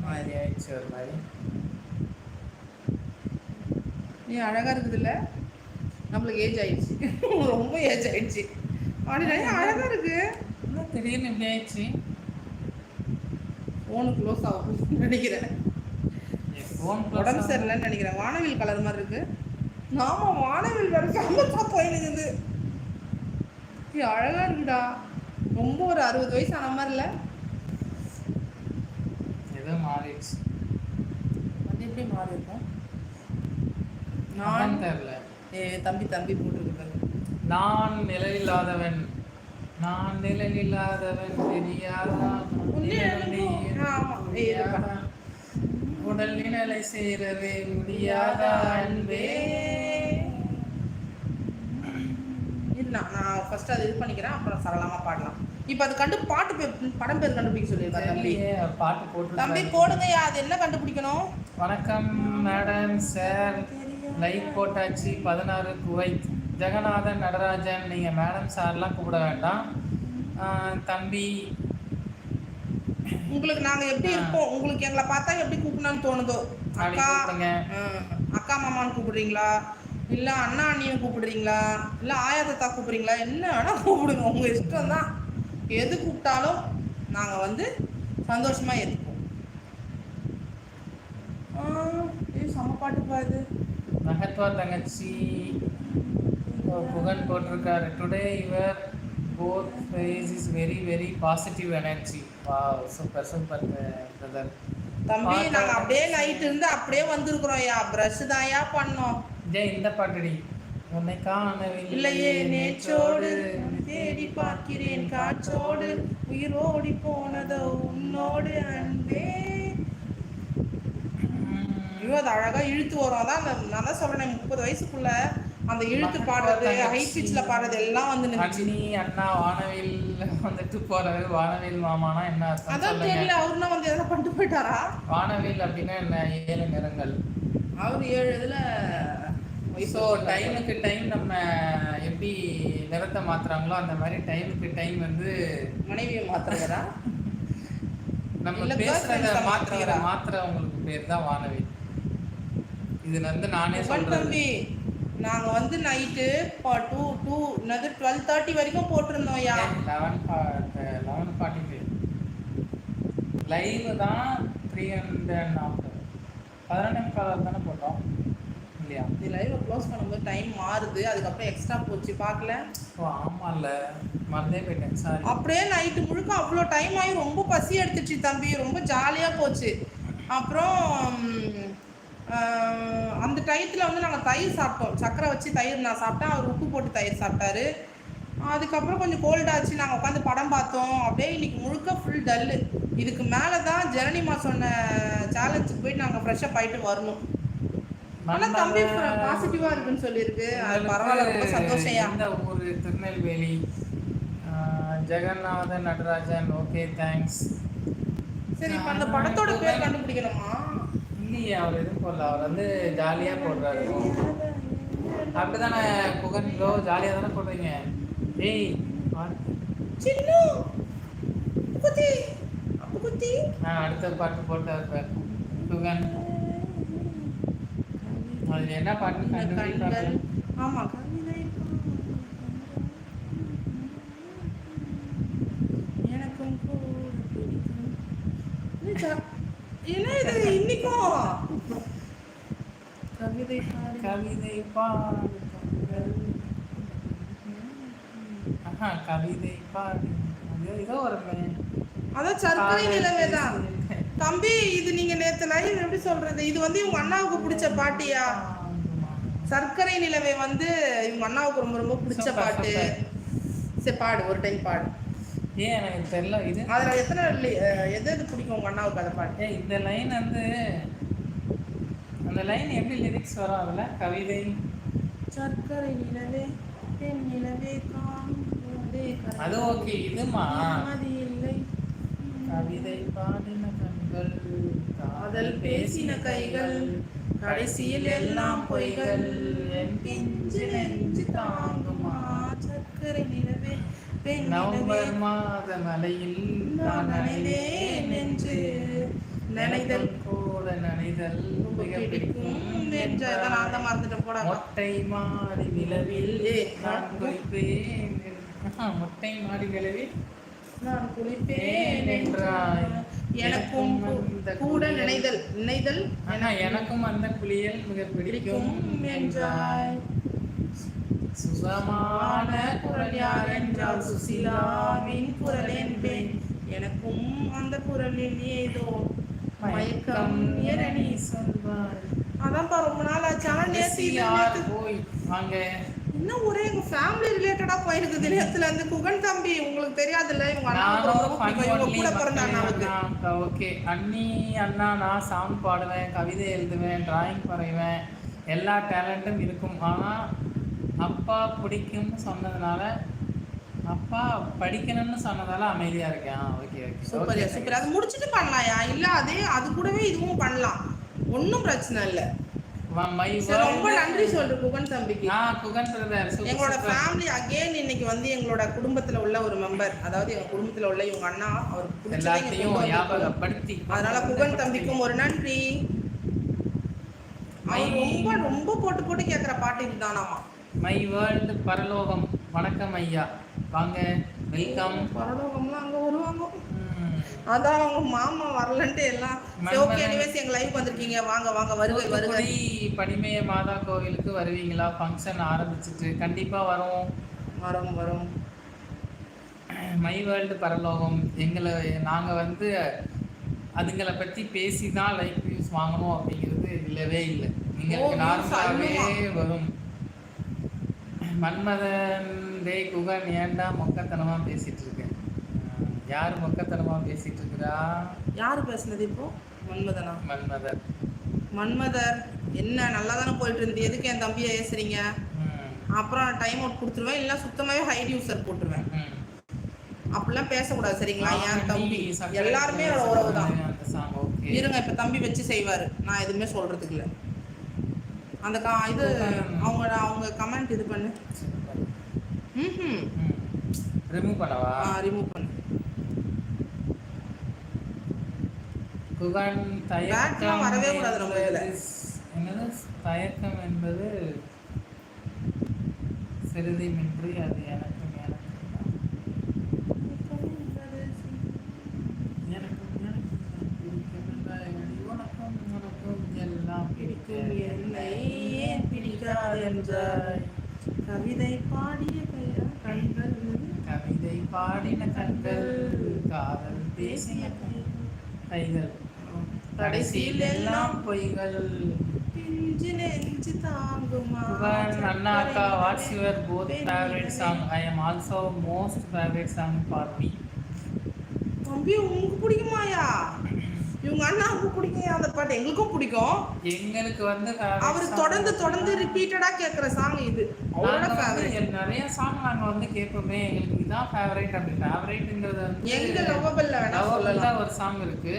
மாதிரி ஆயிடுச்சு ஒரு மாதிரி. நீ அழகா இருக்குது இல்லை? நம்மளுக்கு ஏஜ் ஆயிடுச்சு. ரொம்ப ஏஜ் ஆயிடுச்சு. அழகா இருக்கு. திடீர்னு இப்படி ஆயிடுச்சு. ஃபோனு க்ளோஸ் ஆகும் நினைக்கிறேன். உடம்பு சரியில்லைன்னு நினைக்கிறேன். வானவில் கலர் மாதிரி இருக்கு. நாம வானவில் வேற சம்பத்தா போயிடுது. அழகா இருக்குடா. ரொம்ப ஒரு 60 வயசு ஆன மாதிரி இல்லை? ஏதோ மாறிடுச்சு. அது எப்படி மாறி இருக்கும்? நான் தெரியல. தம்பி போட்டுருக்காரு. நான் நிலையில்லாதவன் தெரியாதா? உடல் நிலை செய்யறவே முடியாதா அன்பே. நான் ஃபர்ஸ்ட் அது இது பண்ணிக்கிறேன், அப்புறம் சரளமா பாடலாம். இப்போ அது படம் பேர் கண்டுபிடிக்க சொல்லியிருக்காரு தம்பி. பாட்டு போட்டு தம்பி போடுங்கயா. அது என்ன கண்டுபிடிக்கணும்? வணக்கம் மேடம் சார், லைவ் போட்டாச்சு. 16 குவைத். ஜெகநாதன் நடராஜன். நீங்கள் மேடம் சார்லாம் கூப்பிட வேண்டாம் தம்பி. உங்களுக்கு நாங்கள் எப்படி இருப்போம், உங்களுக்கு எங்களை பார்த்தா எப்படி கூப்பிடணும்னு தோணுதோ. அக்கா மாமான்னு கூப்பிடுறீங்களா, இல்லை அண்ணா அண்ணியும் கூப்பிடுறீங்களா, இல்லை ஆயா தாத்தா கூப்பிடுறீங்களா, என்ன வேணால் கூப்பிடுங்க. உங்கள் இஷ்டம் தான். எது கூப்பிட்டாலும் நாங்கள் வந்து சந்தோஷமாக ஏற்றுப்போம். செம்ம பாட்டு பாது. மகத்வா தங்கச்சி புகன் போட்டிருக்காரு. Today your both face is very very positive energy. Wow, super brother. தம்பி நாங்கள் அப்படியே நைட் இருந்து அப்படியே வந்திருக்கிறோம். யா ப்ரஷ் தான்யா பண்ணோம். இந்த பாட்டுடி உன்னை காணவில்லை இல்லையே நேற்றோடு நான் நேற்றோடு தேடி பார்க்கிறேன் காற்றோடு உயிரோடி போனதோ உன்னோடு அன்பே. ஐயோ அது அழகா இழுத்து வரும். அதான் நான் தான் சொல்றேன் 30 வயசுக்குள்ள அந்த இழுத்து பாடுறது ஹை பிச்ல பாடுறது எல்லாம் வந்து நின்னுச்சு. அண்ணி அண்ணா வானவில் வந்துட்டு போறாரு. வானவில் மாமானா என்ன அர்த்தம் அதான் சொல்லுங்க. தெரியல, அவருனா வந்து எதனா பண்ணிட்டு போயிட்டாரா? வானவில் அப்படின்னா என்ன? 7 நிறங்கள். அவர் 7 இதுல ஸோ டைமுக்கு டைம் நம்ம எப்படி நிறத்தை மாத்துறாங்களோ அந்த மாதிரி டைமுக்கு டைம் வந்து மனைவியை மாத்துறதா? நம்ம இல்ல பேசுறத மாத்துறதா? மாத்துறவங்களுக்கு பேர் தான் வானவில். இது வந்து நானே சொல்றது. தம்பி நாங்க வந்து நைட்டு 12:30 வரைக்கும் போட்டிருந்தோம். 11:45 லைவ் தான் 340 11:15 தானே போட்டோம் இல்லையா? இந்த லைவ் க்ளோஸ் பண்ணும்போது டைம் மாறுது, அதுக்கப்புறம் எக்ஸ்ட்ரா போச்சு பார்க்கல. ஓ ஆமாம்ல, மறந்தே போயிட்டேன், சாரி. அப்படியே நைட்டு முழுக்க அவ்வளோ டைம் ஆகி ரொம்ப பசி எடுத்துச்சு தம்பி, ரொம்ப ஜாலியாக போச்சு. அப்புறம் அந்த டயத்தில் வந்து நாங்கள் தயிர் சாப்பிட்டோம், சக்கரை வச்சு தயிர் நான் சாப்பிட்டேன், அவர் உப்பு போட்டு தயிர் சாப்பிட்டாரு. அதுக்கப்புறம் கொஞ்சம் கோல்டாச்சு, நாங்கள் உட்காந்து படம் பார்த்தோம். அப்படியே இன்னைக்கு முழுக்க ஃபுல் டல்லு. இதுக்கு மேலே தான் ஜனனிமா சொன்ன சேலஞ்சுக்கு போயிட்டு நாங்கள் ஃப்ரெஷ்ஷப் ஆகிட்டு வரணும். ஆனால் தம்பி பாசிட்டிவாக இருக்குன்னு சொல்லியிருக்கு, அது பரவாயில்ல, ரொம்ப சந்தோஷம். இந்த ஊர் திருநெல்வேலி. Jeganatha Natarajan, okay thanks. சரி, இப்போ அந்த படத்தோட பேர் கண்டுபிடிக்கணுமா? இல்லையே, அவர் எதுவும் போடல, அவர் வந்து ஜாலியாக போடுறாரு. அப்படிதானே புகன் ப்ரோ, ஜாலியாக தானே போடுறீங்க. ஏய் சின்னு குத்தி குத்தி அடுத்த பாட்டு போட்டு இருப்பார் புகன். அது என்ன பாட்டு கண்டுபிடிப்பாங்க? ஆமா, கவிதை எனக்கும் என்ன இது இன்னைக்கும் கவிதை கவிதை பாடு கவிதை பாடு ஏதோ ஒரு அதான் சர்க்கரை நிலவே தான் தம்பி. இது நீங்க நேத்து லைவ் எப்படி சொல்றது, இது வந்து இவங்க அண்ணாவுக்கு பிடிச்ச பாட்டியா? சர்க்கரை நிலவே வந்து இவங்க அண்ணாவுக்கு ரொம்ப ரொம்ப பிடிச்ச பாட்டு. சரி பாடு, ஒரு டைம் பாடு. ஏன் எனக்கு தெரியல. இது அதில் எத்தனை எது பிடிக்கும் உங்கள் அண்ணாவுக்கு அதை பாட்டு? இந்த லைன் வந்து அந்த லைன் எப்படி லிரிக்ஸ் வரும் அதில்? கவிதை சர்க்கரை நிலவே பெண் நிலவே அது ஓகே. இதுமா அது இல்லை கவிதை பாடின கண்கள் காதல் பேசின கைகள் கடைசியில் எல்லாம் பொய்கள் என் பிஞ்சு நெஞ்சு தாங்குமா சர்க்கரை நிலவே நவம்பர் மாத மலையில் நான் நனைதேன் நெஞ்சு நனைதல் கூட நனைதல் மிக பிடிக்கும் மொட்டை மாடி நிலவில் நான் குளிப்பேன். மொட்டை மாடி நிலவில் நான் குளிப்பேன் என்றாய் எனக்கும் கூட நினைதல் நினைதல் எனக்கும் அந்த குளியல் மிக பிடிக்கும் என்றாய். சுகமான குரல் யார் என்றால் சுசிலாவின் குரல் என்பேன். எனக்கும் அந்த குரலில் ஏதோ மயக்கம் என நீ சொல்வாய். அதான்ப்பா ரொம்ப நாள் ஆச்சு. போய் வாங்க இன்னும் ஒரே எங்க ஃபேமிலி ரிலேட்டடா போயிருக்குது நேரத்துல இருந்து. குகன் தம்பி உங்களுக்கு தெரியாதுல்ல, இவங்க அண்ணா கூட பிறந்தாங்க. ஓகே அண்ணி அண்ணா, நான் சாங் பாடுவேன், கவிதை எழுதுவேன், டிராயிங் வரைவேன், எல்லா டேலண்ட்டும் இருக்கும். ஆனால் அப்பா பிடிக்கும்னு சொன்னதுனால, அப்பா படிக்கணும்னு சொன்னதால அமைதியா இருக்கேன். Okay okay super super. அது முடிச்சுட்டு பண்ணலாம்யா, இல்ல அதே அது கூடவே இதுவும் பண்ணலாம், ஒன்றும் பிரச்சனை இல்லை. ரொம்ப நன்றி சொல்றேன் குகன் தம்பிக்கு. குகன் பிரதர், எங்களோட ஃபேமிலி அகைன் இன்னைக்கு வந்து எங்களோட குடும்பத்துல உள்ள ஒரு மெம்பர், அதாவது எங்க குடும்பத்துல உள்ள இவங்க அண்ணா, அவர் எல்லாத்தையும் ஞாபகப்படுத்தி, அதனால குகன் தம்பிக்கும் ஒரு நன்றி. அவர் ரொம்ப ரொம்ப போட்டு போட்டு கேட்குற பாட்டு இதுதானாமா. மை வேர்ல்டு பரலோகம். வணக்கம் ஐயா, வாங்க, வெல்கம். பரலோகம்லாம் அங்கே வருவாங்க, அதான் அவங்க மாமா வரலன்ட்டு எல்லாம். ஓகே எனிவேஸ் எங்க லைவ் வந்திருக்கீங்க, வாங்க வாங்க, வருகை வருகை. பனிமய மாதா கோவிலுக்கு வருவீங்களா? ஃபங்க்ஷன் ஆரம்பிச்சிட்டு கண்டிப்பா வரோம் வரோம் வரோம். மை வேர்ல்டு பரலோகம் எங்களை நாங்கள் வந்து அதுங்களை பற்றி பேசி தான் லைக் வியூஸ் வாங்கணும் அப்படிங்கிறது இல்லவே இல்லை. நீங்கள் நார்மலாகவே வரும். மன்மதன் டேய் குகன் ஏன்டா மொக்கத்தனமா பேசிட்டு இருக்கேன். யார் மொக்கத்தனமா பேசிட்டு இருக்கிறா? யாரு பேசுனது இப்போ? மன்மதனா? மன்மதன். மன்மதர் என்ன நல்லா தானே போயிட்டு இருந்து, எதுக்கு என் தம்பியை ஏசுறீங்க? ம், அப்புறம் டைம் அவுட் கொடுத்துருவேன், இல்லை சுத்தமாகவே ஹைட் யூசர் போட்டுருவேன். ம். அப்படிலாம் பேசக்கூடாது சரிங்களா? என் தம்பி நீ சக்கரை எல்லாருமே போட்டு உறவு தான். அந்த song okay. இருங்க, இப்போ தம்பி வச்சு செய்வார், நான் எதுவுமே சொல்கிறதுக்கு இல்லை. அந்த இது அவங்க கமெண்ட் இது பண்ணு. ம் ரிமூவ் பண்ணவா? ரிமூவ் பண்ணு. குகன் பேக்லாம் வரவே கூடாது நம்ம இதில். என்னது தயக்கம் என்பது சிறிதுமின்றி அது எனக்கும் உனக்கும் உனக்கும் எல்லாம் பிடிக்கும் என்னை ஏன் பிடிக்காது என்றாய். கவிதை பாடிய கண்கள், கவிதை பாடின கண்கள், காதல் பேசிய கைகள், கடைசியில் எல்லாம் பொய்கள். பிஞ்சு நெஞ்சு தாங்குமா. Anna Akka, what's your both favorite song? I am also most favorite song for me. தம்பி உங்களுக்கு பிடிக்குமாயா? இவங்க அண்ணாவுக்கு பிடிக்கும் அந்த பாட்டு, எங்களுக்கும் பிடிக்கும். எங்களுக்கு வந்து அவர் தொடர்ந்து ரிப்பீட்டடா கேட்குற சாங் இது. அவரோட ஃபேவரட். நிறைய சாங் நாங்க வந்து கேட்போமே, எங்களுக்கு இதான் ஃபேவரட். அப்படி ஃபேவரட்ங்கிறது வந்து எங்க லவ்வபிள்ல வேணா சொல்லலாம். ஒரு சாங் இருக்கு,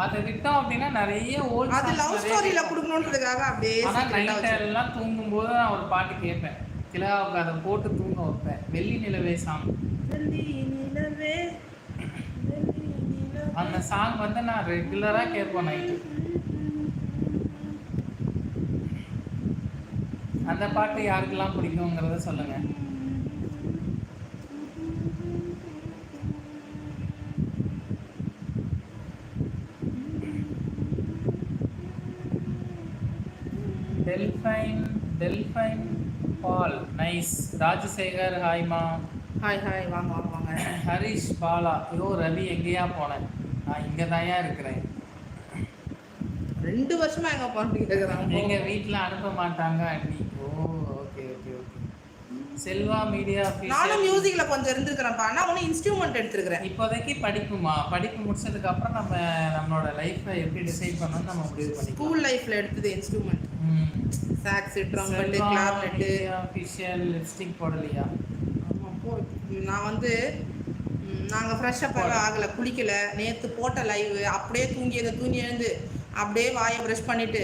அதை விட்டோம் அப்படின்னா நிறைய ஓல்ட் அது லவ் ஸ்டோரியில கொடுக்கணுன்றதுக்காக அப்படியே. ஆனா நைட் எல்லாம் தூங்கும்போது நான் ஒரு பாட்டு கேட்பேன், கிளாவுக்கு அதை போட்டு தூங்க வைப்பேன். வெள்ளி நிலவே சாங். அந்த சாங் வந்து நான் ரெகுலரா கேட்பேன் நைட்டு. அந்த பாட்டு யாருக்கெல்லாம் பிடிக்குங்கிறத சொல்லுங்க. டெல்ஃபைன் பால் நைஸ். ராஜசேகர் ஹாய்மா. ஹாய் வாங்க வாங்க வாங்க. ஹரிஷ் பாலா, ஐயோ ரவி எங்கேயா போனேன்? நான் இங்கே தாயா இருக்கிறேன். 2 வருஷமா எங்க போறீங்க கேக்குறாங்க. எங்க வீட்டில் அனுப்ப மாட்டாங்க அண்ணி. ஓ ஓகே. Selva media office. நானும் மியூசிக்ல கொஞ்சம் இருந்திருக்கிறேன்ப்பா, நான் ஒன்றும் இன்ஸ்ட்ருமெண்ட் எடுத்துருக்கிறேன். இப்போதைக்கு படிப்பு முடிச்சதுக்கு அப்புறம் நம்மளோட லைஃப்பை எப்படி டிசைட் பண்ணணும்னு நம்ம முடிவு பண்ணி. ஸ்கூல் லைஃப்ல எடுத்தது instrument. Socks, trumpet, clarinet. Official lipstick போடலையா? நான் வந்து நாங்கள் ஃப்ரெஷ்ஷப் ஆகலை, குளிக்கலை. நேற்று போட்ட லைவ் அப்படியே தூங்கி எழுந்து அப்படியே வாயை ப்ரஷ் பண்ணிவிட்டு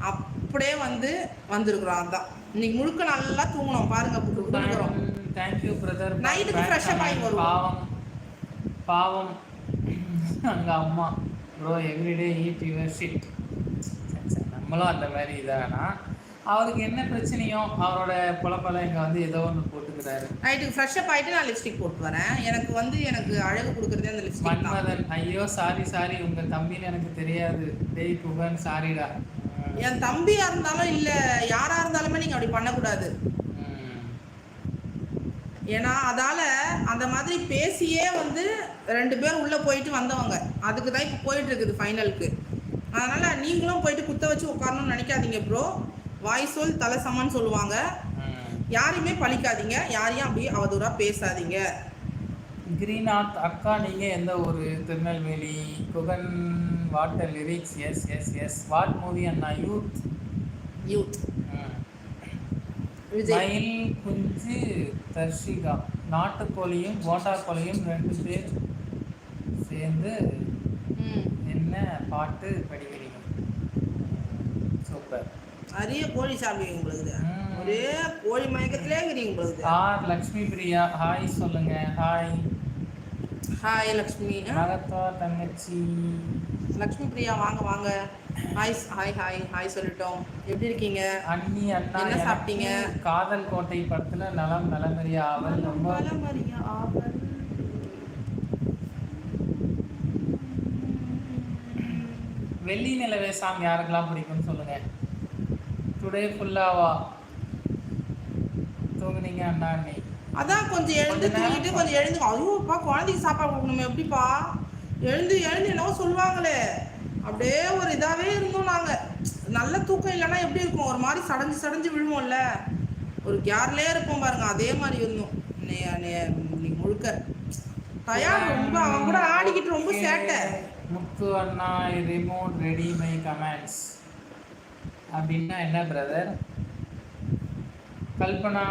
அப்படியே வந்துருக்குறோம். அதுதான் இன்னைக்கு முழுக்க நல்லா தூங்கணும் பாருங்க. கொடுக்குறோம். Thank you brother. நைட்டுக்கு ஃப்ரெஷ்ஷப் ஆகி வருவோம். பாவம் அங்கே அம்மா bro everyday eat your shit. நம்மளும் அந்த மாதிரி இதானா அவருக்கு என்ன பிரச்சனையோ அவரோட பொழப்பெல்லாம் இங்கே வந்து ஏதோ ஒன்று போட்டுக்கிறாரு. நைட்டுக்கு ஃப்ரெஷ்ஷப் ஆகிட்டு நான் லிப்ஸ்டிக் போட்டு வரேன். எனக்கு அழகு கொடுக்குறதே அந்த லிப்ஸ்டிக். மன்மதன், ஐயோ சாரி உங்கள் தம்பின்னு எனக்கு தெரியாது. டேய் புகன் சாரிடா. என் தம்பியாக இருந்தாலும் இல்லை யாராக இருந்தாலுமே நீங்கள் அப்படி பண்ணக்கூடாது. ஏன்னா அதால் அந்த மாதிரி பேசியே 2 பேர் உள்ளே போயிட்டு வந்தவங்க. அதுக்கு தான் இப்போ போயிட்டு இருக்குது ஃபைனலுக்கு. அதனால் நீங்களும் போயிட்டு குத்த வச்சு உட்காரணும்னு நினைக்காதீங்க ப்ரோ. வாய் சொல் தலை சமன்னு சொல்லுவாங்க. யாரையுமே பழிக்காதீங்க, யாரையும் அப்படி அவதூறாக பேசாதீங்க. கிரீநாத் அக்கா, நீங்கள் எந்த ஒரு? Tirunelveli. Guhan water lyrics. Yes what movie Anna? Youth. மயில் குஞ்சு தர்ஷிகா. நாட்டுக்கோழியும் போண்டாக்கோழியும் 2 பேர் சேர்ந்து என்ன பாட்டு படிக்கிறீங்க? சூப்பர். நிறைய கோழி சாப்பிடுவீங்க உங்களுக்கு. ஒரே கோழி மயக்கத்திலே இருக்கிறீங்க உங்களுக்கு. லக்ஷ்மி பிரியா ஹாய் சொல்லுங்க. ஹாய் லக்ஷ்மி. மகத்வா தங்கச்சி லக்ஷ்மி பிரியா வாங்க. ஹாய் சொல்லிட்டோம். எப்படி இருக்கீங்க அண்ணி? அண்ணா என்ன சாப்பிட்டீங்க? காதல் கோட்டை படத்துல நலமறியா ஆவல். வெள்ளி நிலவே சாங் யாருக்கெல்லாம் பிடிக்கும்னு சொல்லுங்க. டுடே ஃபுல்லாவா தூங்குனீங்க அண்ணா அண்ணி? அதான் கொஞ்சம் எழுந்து தூங்கிட்டு கொஞ்சம் எழுந்து. ஐயோப்பா குழந்தைக்கு சாப்பாடு கொடுக்கணுமே எப்படிப்பா? எழுந்து என்னவோ சொல்லுவாங்களே, அப்படியே ஒரு இதாகவே இருந்தோம் நாங்கள். நல்ல தூக்கம் இல்லைன்னா எப்படி இருக்கும்? ஒரு மாதிரி சடைஞ்சு விழுவோம்ல. ஒரு கேர்லயே இருப்போம் பாருங்க, அதே மாதிரி இருந்தோம். இன்னைக்கு முழுக்க டயார் ரொம்ப, அவன் கூட ஆடிக்கிட்டு ரொம்ப சேட்டை. முத்து அண்ணா ரிமோட் ரெடி மை கமெண்ட்ஸ் அப்படின்னா என்ன பிரதர்? கல்பனா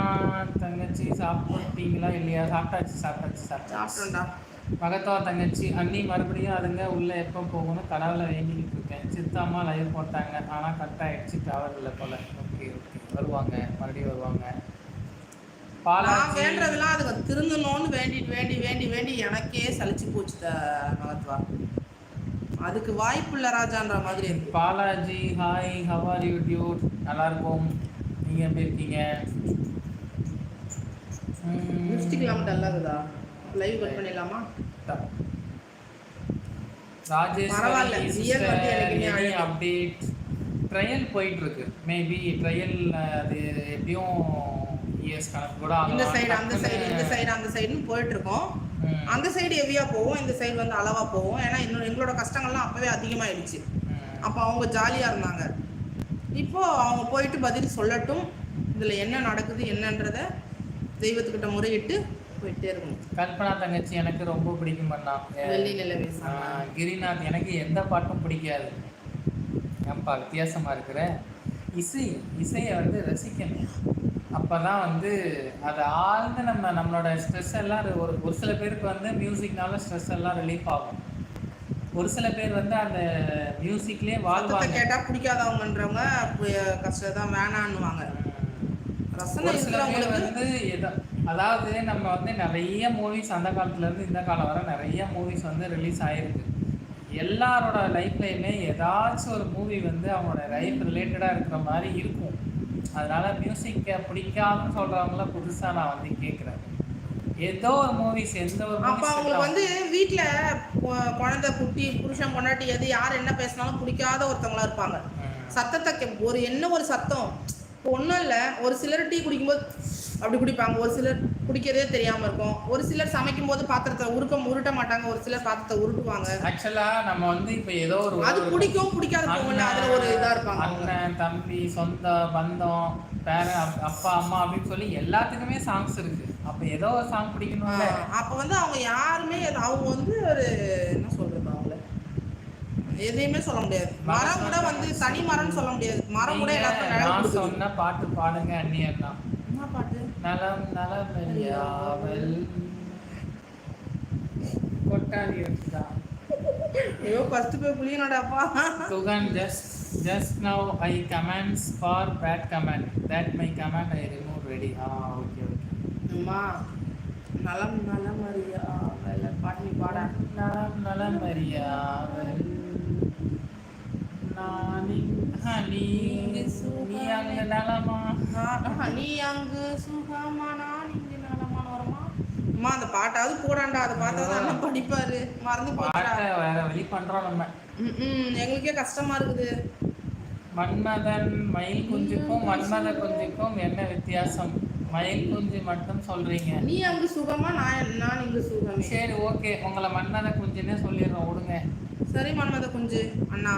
தங்கச்சி சாப்பிட்டீங்களா இல்லையா? சாப்பிட்டோம்டா. மகத்தா தங்கச்சி அண்ணி மறுபடியும் அதுங்க உள்ள எப்போ போகணும் கடவுளை வேண்டிக்கிட்டு இருக்கேன். சித்தாம்மா லைவ் போட்டாங்க ஆனால் கட் ஆகிடுச்சு, டவர் இல்லை போல. ஓகே ஓகே, வருவாங்க, மறுபடியும் வருவாங்க. நான் வேண்டதெல்லாம் அதுக்கு திருந்தணும்னு வேண்டிட்டு வேண்டி வேண்டி வேண்டி எனக்கே சலிச்சு போச்சு மகத்வா. அதுக்கு வாய்ப்பு இல்லை ராஜான்ற மாதிரி இருக்கு. Balaji hi, how are you Dude? நல்லா இருக்கும், நீங்கள் எப்படி இருக்கீங்க? லிப்ஸ்டிக் இல்லாமல் டல்லாகுதா? லைவ் கட் பண்ணிடலாமா? ராஜேஸ்வரி அப்டேட் ட்ரையல் போயிட்டு இருக்கு. மேபி ட்ரையல் அது எப்படியும் இயர்ஸ் கணக்கு கூட இந்த சைடு அந்த சைடு இந்த சைடு அந்த சைடுன்னு போயிட்டு இருக்கோம். அந்த சைடு ஹெவியா போவோம், இந்த சைடு வந்து அளவா போவோம். ஏன்னா இன்னும் எங்களோட கஷ்டங்கள்லாம் அப்பவே அதிகமாயிடுச்சு. அப்போ அவங்க ஜாலியா இருந்தாங்க. இப்போ அவங்க போயிட்டு பதில் சொல்லட்டும், இதுல என்ன நடக்குது என்னன்றத தெய்வத்துக்கிட்ட முறையிட்டு போயிட்டே இருக்கணும். கல்பனா தங்கச்சி எனக்கு ரொம்ப பிடிக்கும் பண்ணா. வெள்ளி நிலவே. கிரிநாத் எனக்கு எந்த பாட்டும் பிடிக்காது. ஏன்பா வித்தியாசமா இருக்கிற? இசையை வந்து ரசிக்கணும். அப்போ தான் வந்து அதை ஆழ்ந்து நம்மளோட ஸ்ட்ரெஸ் எல்லாம் ஒரு சில பேருக்கு வந்து மியூசிக்னால ஸ்ட்ரெஸ் எல்லாம் ரிலீஃப் ஆகும். ஒரு சில பேர் வந்து அந்த மியூசிக்லேயே வாழ்வாங்க. கேட்டால் பிடிக்காதவங்கன்றவங்க கஷ்டம் தான் வேணான்னுவாங்க. ஒரு சில பேர் வந்து அதாவது நம்ம வந்து நிறைய மூவிஸ் அந்த காலத்துலேருந்து இந்த காலம் வர நிறைய மூவிஸ் வந்து ரிலீஸ் ஆகிருக்கு. எல்லாரோட லைஃப்லையுமே ஏதாச்சும் ஒரு மூவி வந்து அவங்களோட லைஃப் ரிலேட்டடாக இருக்கிற மாதிரி இருக்கும். அதனால் மியூசிக்கை பிடிக்காதுன்னு சொல்கிறவங்கள புதுசாக நான் வந்து கேட்குறேன். ஏதோ ஒரு மூவிஸ் எந்த ஒரு அப்போ அவங்களுக்கு வந்து வீட்டில் குழந்தை குட்டி புருஷன் கொண்டாட்டி எது யார் என்ன பேசினாலும் பிடிக்காத ஒருத்தவங்களா இருப்பாங்க. சத்தத்தை ஒரு சத்தம் ஒன்றும் இல்லை. ஒரு சிலர் டீ குடிக்கும்போது அப்படி குடிப்பாங்க, ஒரு சிலர் குடிக்கிறதே தெரியாமல் இருக்கும், ஒரு சிலர் சமைக்கும் போது பாத்திரத்தை உருட்ட மாட்டாங்க, ஒரு சிலர் பாத்திரத்தை உருட்டுவாங்க. ஆக்சுவலாக நம்ம வந்து இப்போ ஏதோ ஒரு அது பிடிக்கும் பிடிக்காத போகல, அதில் ஒரு இதாக இருப்பாங்க. அண்ணன் தம்பி சொந்த பந்தம் பேரன் அப்பா அம்மா அப்படின்னு சொல்லி எல்லாத்துக்குமே சாங்ஸ் இருக்கு. அப்போ ஏதோ ஒரு சாங் பிடிக்கணும். அப்போ வந்து அவங்க யாருமே அவங்க வந்து ஒரு என்ன சொல்றது, அவங்கள எதையுமே சொல்ல முடியாது. மரம் கூட வந்து தனி மரம்னு சொல்ல முடியாது. மரம் கூட எல்லாத்தையும் சொன்ன பாட்டு பாடுங்க அண்ணியன்னா. என்ன பாட்டு? நலம் நலமறியாவல் கொட்டாவி எடுத்தா. ஐயோ ஃபர்ஸ்ட் போய் புளியனடாப்பா. Sugan just now I comments for bad comment. That my comment I remove ready. Okay. அம்மா நலம் நலமறியாவல் பாட்டு நீ பாட. நலம் நலமறியாவல் நீ அங்கு நலமா நீ அங்கு சுகமா நான் இங்கு நலமான வருமா? அம்மா அந்த பாட்டாவது போடாண்டா, அதை பார்த்தாதான் படிப்பாரு. மறந்து போட்டா வேற வழி பண்றோம் நம்ம. எங்களுக்கே கஷ்டமா இருக்குது. மன்மதன் மயில் குஞ்சுக்கும் மன்மத குஞ்சுக்கும் என்ன வித்தியாசம்? மயில் குஞ்சு மட்டும் சொல்றீங்க. நீ அங்கு சுகமா நான் இங்கு சுகம். சரி ஓகே, உங்களை மன்மத குஞ்சுன்னே சொல்லிடுறோம், விடுங்க. சரி மன்மத குஞ்சு அண்ணா.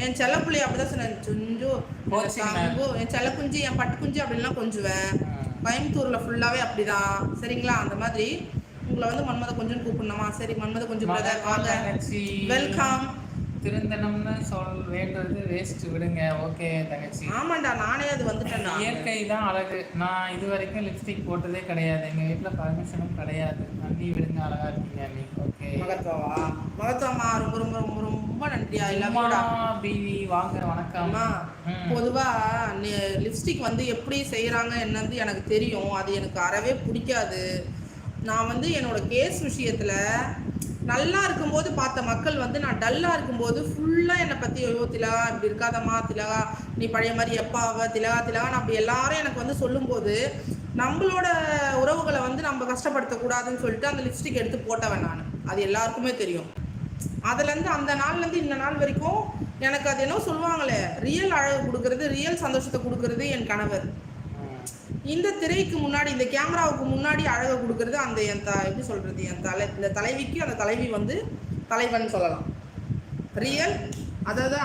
என் செல்லப்புள்ளி அப்படிதான் சொன்னேன், சுஞ்சு என் செல்ல குஞ்சு என் பட்டு குஞ்சு அப்படின்லாம் கொஞ்சுவேன். கோயம்புத்தூர்ல ஃபுல்லாவே அப்படிதான். சரிங்களா? அந்த மாதிரி உங்களை வந்து மன்மத குஞ்சுன்னு கூப்பிடணுமா? சரி மன்மத குஞ்சு பிரதர் வாங்க, வெல்கம். திருந்தனம்னு வேண்டது வேஸ்ட், விடுங்க. ஓகே தங்கச்சி. ஆமாண்டா, நானே அது வந்துட்டேன். இயற்கை தான் அழகு. நான் இது வரைக்கும் லிப்ஸ்டிக் போட்டதே கிடையாது, எங்கள் வீட்டில் பர்மிஷனும் கிடையாது. அண்ணி விடுங்க, அழகா இருக்கீங்க அண்ணி. ஓகே மகத்வாமா ரொம்ப ரொம்ப ரொம்ப ரொம்ப நன்றியா. பிவி வாங்க, வணக்கம். பொதுவா லிப்ஸ்டிக் வந்து எப்படி செய்யறாங்க என்னது எனக்கு தெரியும், அது எனக்கு அறவே பிடிக்காது. நான் வந்து என்னோட கேஸ் விஷயத்துல நல்லா இருக்கும்போது பார்த்த மக்கள் வந்து நான் டல்லாக இருக்கும்போது ஃபுல்லாக என்னை பற்றி ஐயோ திலகா இப்படி இருக்காதம்மா, திலகா நீ பழைய மாதிரி எப்பாவ திலகான்னு அப்படி எல்லாரும் எனக்கு வந்து சொல்லும்போது நம்மளோட உறவுகளை வந்து நம்ம கஷ்டப்படுத்தக்கூடாதுன்னு சொல்லிட்டு அந்த லிப்ஸ்டிக் எடுத்து போட்டவன் நான். அது எல்லாருக்குமே தெரியும். அதுலேருந்து அந்த நாள்லேருந்து இந்த நாள் வரைக்கும் எனக்கு அது என்ன சொல்லுவாங்களே, ரியல் அழகு கொடுக்கறது, ரியல் சந்தோஷத்தை கொடுக்கறது என் கணவர். இந்த திரைக்கு முன்னாடி, இந்த கேமராவுக்கு முன்னாடி அழகை கொடுக்கறது அந்த எப்படி சொல்றது, இந்த தலைவிக்கு அந்த தலைவி வந்து தலைவன் சொல்லலாம். ரியல், அதாவது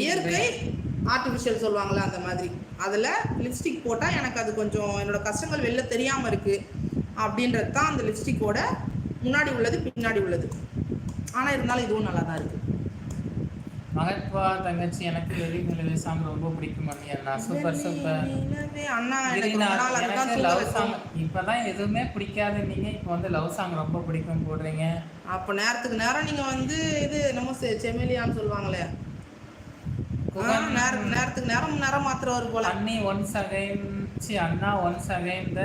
இயற்கை ஆர்டிஃபிஷியல் சொல்லுவாங்கள்ல அந்த மாதிரி. அதில் லிப்ஸ்டிக் போட்டால் எனக்கு அது கொஞ்சம் என்னோடய கஷ்டங்கள் வெளில தெரியாமல் இருக்குது அப்படின்றது தான் அந்த லிப்ஸ்டிக்கோட முன்னாடி உள்ளது பின்னாடி உள்ளது. ஆனால் இருந்தாலும் இதுவும் நல்லா தான் இருக்குது. மகத்வா தங்கச்சி எனக்கு வெறி நிலவே சாங் ரொம்ப பிடிக்கும் அண்ணா. சூப்பர் சூப்பர் அண்ணா. எனக்கு லவ் சாங் இப்பதான் எதுவுமே பிடிக்காது, நீங்க இப்போ வந்து லவ் சாங் ரொம்ப பிடிக்கும் போடுறீங்க. அப்போ நேரத்துக்கு நேரம் நீங்க வந்து இது நம்ம செமிலியான்னு சொல்லுவாங்களே, நேரத்துக்கு நேரம் மாத்திரம் போல. அண்ணி once again Anna once again the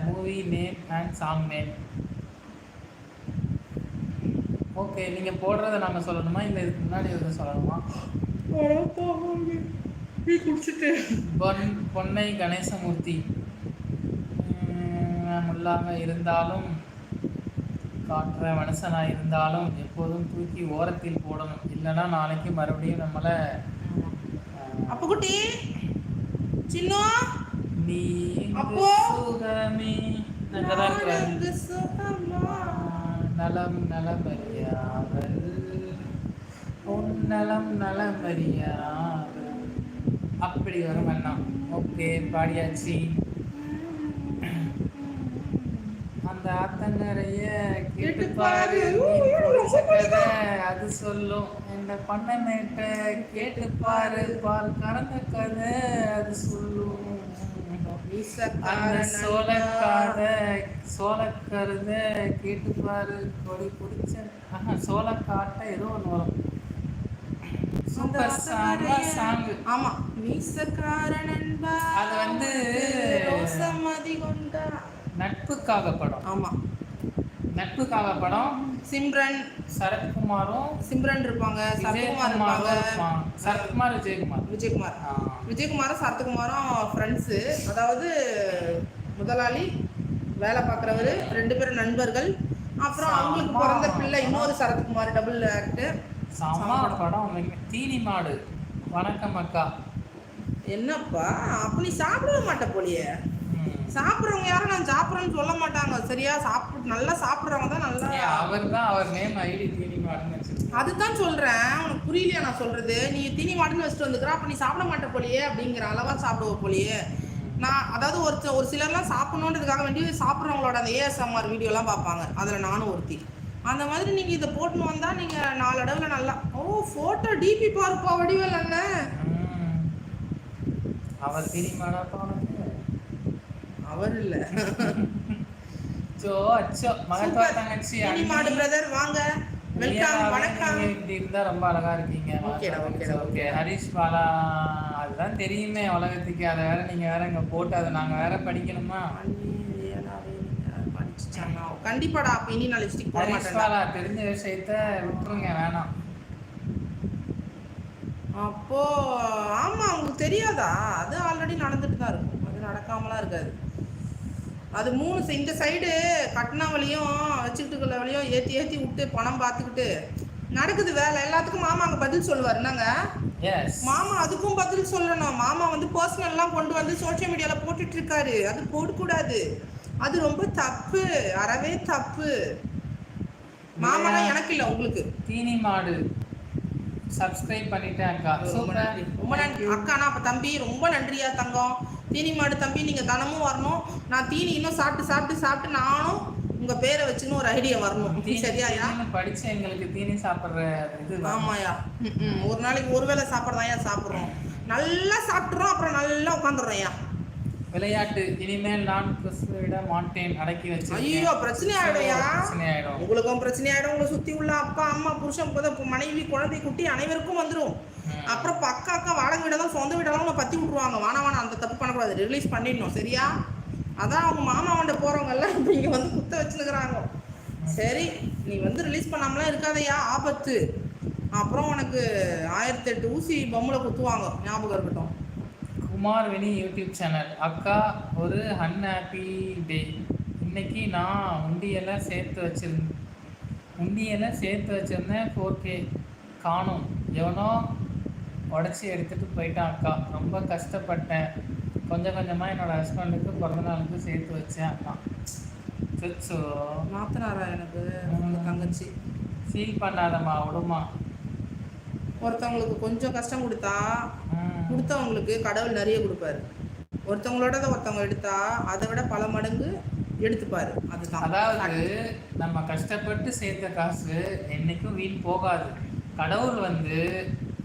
movie name and song name. Okay, நீங்கள் போடுறத நாங்கள் சொல்லணுமா இல்லை இதுக்கு முன்னாடி எதுவும் சொல்லணுமா? குடிச்சிட்டு பொன்னை கணேசமூர்த்தி முள்ளாக இருந்தாலும் காட்டுற மனுஷனாக இருந்தாலும் எப்போதும் தூக்கி ஓரத்தில் போடணும், இல்லைன்னா நாளைக்கு மறுபடியும் நம்மளை அப்போ குட்டி சின்ன நீ அப்போ சுகமே நலம் நலமறியாமல் உன்னலம் நலமறியாமல் அப்படி வரும் அண்ணா. ஓகே, பாடியாச்சு. அந்த ஆத்தங்கரைய கேட்டு பாரு, கதை அது சொல்லும். இந்த பண்ணமேட்ட கேட்டு பாரு, பால் கறந்த கதை அது சொல்லும். சோளக்கருத கேட்டுப்பாரு, கொடி பிடிச்ச சோளக்காட்டை ஏதோ ஒன்று வரும். Super song. ஆமா, அது வந்து நட்புக்காக படம். ஆமா, நட்புக்காக படம். சிம்ரன் சரத்குமாரும் சிம்ரன் இருப்பாங்க, சரத்குமார் இருப்பாங்க, சரத்குமார் விஜயகுமாரும் சரத்குமாரும் ஃப்ரெண்ட்ஸு. அதாவது முதலாளி, வேலை பார்க்குறவர், 2 பேரும் நண்பர்கள். அப்புறம் அவங்களுக்கு பிறந்த பிள்ளை இன்னொரு சரத்குமார், டபுள் ஆக்ட். படம் தீனி மாடு. வணக்கம் அக்கா. என்னப்பா அப்ப நீ சாப்பிடவே மாட்ட போலியே. சாப்பிட்றவங்க யாரும் நான் சாப்பிட்றேன்னு சொல்ல மாட்டாங்க, சரியா? நல்லா சாப்பிட்றவங்க தான் நல்லா. அவர் நேம் ஐடி தீனி மாடுன்னு வச்சிருக்கேன். அதுதான் சொல்கிறேன், உனக்கு புரியலையா நான் சொல்கிறது? நீ தீனி மாடுன்னு வச்சுட்டு வந்துக்கிறா, அப்போ நீ சாப்பிட மாட்ட போலியே அப்படிங்கிற அளவாக சாப்பிடுவ போலியே. நான் அதாவது ஒரு சிலர்லாம் சாப்பிடணுன்றதுக்காக வேண்டி சாப்பிட்றவங்களோட அந்த ஏஎஸ்எம்ஆர் வீடியோலாம் பார்ப்பாங்க, அதில் நானும் ஒருத்தி. அந்த மாதிரி நீங்கள் இதை போட்டுன்னு வந்தால் நீங்கள் நாளடைவில் நல்லா. ஃபோட்டோ டிபி பார்ப்பா வடிவேல் அண்ணன். அவர் தீனி மாடாப்பா உனக்கு? அவர் இல்ல. மகத்வா தங்கச்சி மாடு பிரதர் வாங்க, வெல்கம், வணக்கம். இப்படி இருந்தா ரொம்ப அழகா இருக்கீங்க. ஓகே ஹரிஷ் பாலா, அதுதான் தெரியுமே உலகத்துக்கு. அதை வேற நீங்க வேற இங்க போட்டு அதை நாங்க வேற படிக்கணுமா? கண்டிப்பாடா. அப்ப இனி நான் லிப்ஸ்டிக் போட மாட்டேன். ஹரிஷ் பாலா தெரிஞ்ச விஷயத்த விட்டுருங்க, வேணாம். அப்போ ஆமா, உங்களுக்கு தெரியாதா? அது ஆல்ரெடி நடந்துட்டு தான் இருக்கும், அது நடக்காமலாம் இருக்காது. அது 3 இந்த சைடு கட்டின வழியும் வச்சுக்கிட்டு வழியும் ஏற்றி விட்டு பணம் பார்த்துக்கிட்டு நடக்குது வேலை. எல்லாத்துக்கும் மாமா அங்கே பதில் சொல்லுவார். என்னங்க மாமா அதுக்கும் பதில் சொல்லணும். மாமா வந்து பர்சனல்லாம் கொண்டு வந்து சோஷியல் மீடியாவில் போட்டுட்டு இருக்காரு, அது போடக்கூடாது, அது ரொம்ப தப்பு, அறவே தப்பு. மாமாலாம் எனக்கு இல்லை, உங்களுக்கு. தீனி மாடு சப்ஸ்கிரைப் பண்ணிட்டேன் அக்கா. ரொம்ப நன்றி அக்காண்ணா. அப்போ தம்பி ரொம்ப நன்றியா தங்கம். தீனி மாடு தம்பி, நீங்கள் தினமும் வரணும். நான் தீனி இன்னும் சாப்பிட்டு நானும் உங்கள் பேரை வச்சுன்னு ஒரு ஐடியா வரணும், சரியாயா? படிச்சு எங்களுக்கு தீனி சாப்பிட்ற இது. ஆமாயா, ஒரு நாளைக்கு ஒரு வேளை சாப்பிட்றதாயா சாப்பிட்றோம், நல்லா சாப்பிட்றோம், அப்புறம் நல்லா உட்காந்துடுறோம்யா. விளையாட்டு இனிமேல் நான் விட மாட்டேன், அடக்கி வச்சு. ஐயோ, பிரச்சனை ஆயிடும். உங்களுக்கும் பிரச்சனை ஆயிடும், உங்களை சுத்தி உள்ள அப்பா அம்மா புருஷன் மனைவி குழந்தை குட்டி அனைவருக்கும் வந்துடும். அப்புறம் அக்கா வாடகை வீடெல்லாம் சொந்த வீடெல்லாம் உங்களை பத்தி விட்டுருவாங்க. வேணா அந்த தப்பு பண்ணக்கூடாது, ரிலீஸ் பண்ணிடணும், சரியா? அதான் அவங்க மாமா வண்ட போறவங்க எல்லாம் இப்போ இங்க வந்து குத்த வச்சுருக்கிறாங்க. சரி, நீ வந்து ரிலீஸ் பண்ணாமலாம் இருக்காதையா, ஆபத்து. அப்புறம் உனக்கு 1008 ஊசி பொம்மையில குத்துவாங்க, ஞாபகம் இருக்கட்டும். Kumar Vini YouTube channel. அக்கா, ஒரு அன்ஹாப்பி டே. இன்னைக்கு நான் உண்டியெல்லாம் சேர்த்து வச்சுருந்தேன் 4K காணும், எவனோ உடச்சி எடுத்துகிட்டு போயிட்டான் அக்கா. ரொம்ப கஷ்டப்பட்டேன், கொஞ்சம் கொஞ்சமாக என்னோடய ஹஸ்பண்டுக்கு பிறந்தநாளுக்கு சேர்த்து வச்சேன் அக்கா. சொச்சோ மாத்தினாரா எனக்கு தங்கச்சி? ஃபீல் பண்ணாதம்மா, விடுமா. ஒருத்தவங்களுக்கு கொஞ்சம் கஷ்டம் கொடுத்தா கொடுத்தவங்களுக்கு கடவுள் நிறைய கொடுப்பாரு. ஒருத்தவங்களோட ஒருத்தவங்க எடுத்தா அதை விட பல மடங்கு எடுத்துப்பாரு. அதுதான். அதாவது நம்ம கஷ்டப்பட்டு சேர்த்த காசு என்னைக்கும் வீண் போகாது. கடவுள் வந்து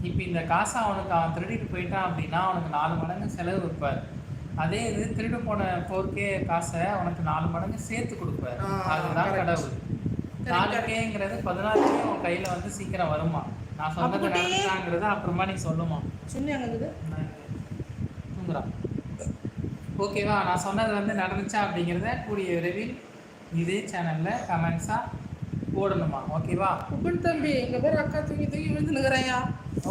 இப்போ இந்த காசை அவன் திருடிட்டு போயிட்டான் அப்படின்னா அவனுக்கு 4 மடங்கு செலவு வைப்பார். அதே இது திருடு போன 4K காசை அவனுக்கு 4 மடங்கு சேர்த்து கொடுப்பாரு. அதுதான் கடவுள். 4Kங்கிறது 16 உன் கையில் வந்து சீக்கிரம் வருமா? நான் சொன்னது நடந்துச்சாங்கிறத அப்புறமா நீ சொல்லுமா? தூங்குறான். ஓகேவா? நான் சொன்னது வந்து நடந்துச்சா அப்படிங்கிறத கூடிய விரைவில் இதே சேனலில் கமெண்ட்ஸாக போடணுமா? ஓகேவா? உப்பன் தம்பி எங்கள் பேர் அக்கா தூக்கி தூக்கி விழுந்துனுக்குறேயா.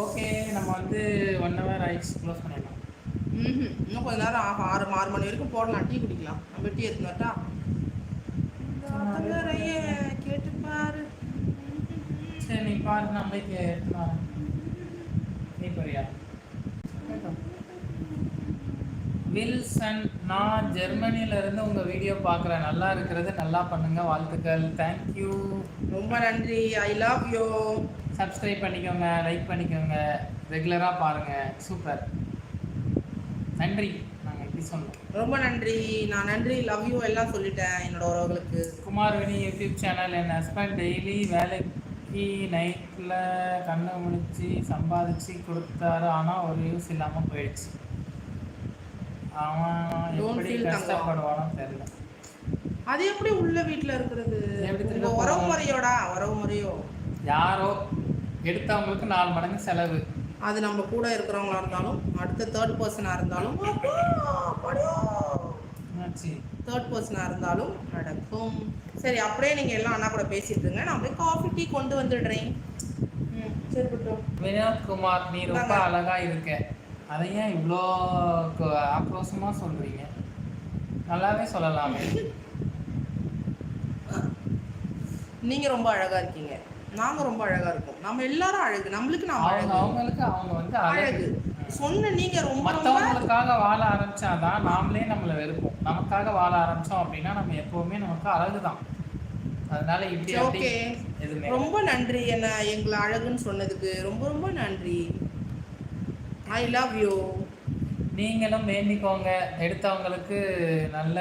ஓகே, நம்ம வந்து 1 hour ஆயிடுச்சு, க்ளோஸ் பண்ணிடலாம். இன்னும் கொஞ்ச நேரம் ஆகும். 6 மணி வரைக்கும் போடலாம். டீ குடிக்கலாம். நம்ம டீ எடுத்துனாட்டா கேட்டு பாரு. சரி, நீ பாரு. நான் போய் எடுத்துனாரேன். நீ போறியா? வில்சன், நான் ஜெர்மனியிலேருந்து உங்கள் வீடியோ பார்க்குறேன். நல்லா இருக்கிறது, நல்லா பண்ணுங்கள், வாழ்த்துக்கள். தேங்க்யூ, ரொம்ப நன்றி. ஐ லவ் யூ. சப்ஸ்கிரைப் பண்ணிக்கோங்க, லைக் பண்ணிக்கோங்க, ரெகுலராக பாருங்கள். சூப்பர், நன்றி. நாங்கள் எப்படி சொன்னோம். ரொம்ப நன்றி. நான் நன்றி, லவ் யூ எல்லாம் சொல்லிட்டேன் என்னோட உறவுகளுக்கு. குமார்வினி யூடியூப் சேனல். என் ஹஸ்பண்ட் டெய்லி வேலைக்கு நைட்டில் கண்ணை முழிச்சு சம்பாதிச்சு கொடுத்தாரு. ஆனால் ஒரு யூஸ் இல்லாமல் போயிடுச்சு. அவன் எப்படி கஷ்டப்படுவானோ தெரியல. அது எப்படி உள்ள வீட்டில் இருக்கிறது? உறவு முறையோடா? உறவு முறையோ? யாரோ எடுத்தவங்களுக்கு 4 மடங்கு செலவு. அது நம்ம கூட இருக்கிறவங்களா இருந்தாலும், அடுத்த தேர்ட் பர்சனாக இருந்தாலும், தேர்ட் பர்சனாக இருந்தாலும் நடக்கும். சரி, அப்படியே நீங்கள் எல்லாம் அண்ணா கூட பேசிட்டு இருங்க. நான் போய் காஃபி டீ கொண்டு வந்துடுறேன். சரி பட்டோம். வினோத்குமார், நீ ரொம்ப அழகா இருக்க. அதை ஏன் இவ்வளோ ஆக்ரோஷமாக சொல்கிறீங்க? நல்லாவே சொல்லலாமே. நீங்கள் ரொம்ப அழகாக இருக்கீங்க. நாங்கள் ரொம்ப அழகாக இருக்கோம். நம்ம எல்லாரும் அழகு. நம்மளுக்கு நம்ம அழகு. அவங்களுக்கு அவங்க வந்து அழகு. சொன்ன நீங்கள் ரொம்ப மற்றவங்களுக்காக வாழ ஆரம்பிச்சாதான் நாமளே நம்மளை வெறுப்போம். நமக்காக வாழ ஆரம்பித்தோம் அப்படின்னா நம்ம எப்போவுமே நமக்கு அழகு தான். அதனால இப்படி ஓகே. ரொம்ப நன்றி என்ன எங்களை அழகுன்னு சொன்னதுக்கு. ரொம்ப ரொம்ப நன்றி. ஐ லவ் யூ. நீங்களும் வேண்டிக்கோங்க, எடுத்தவங்களுக்கு நல்ல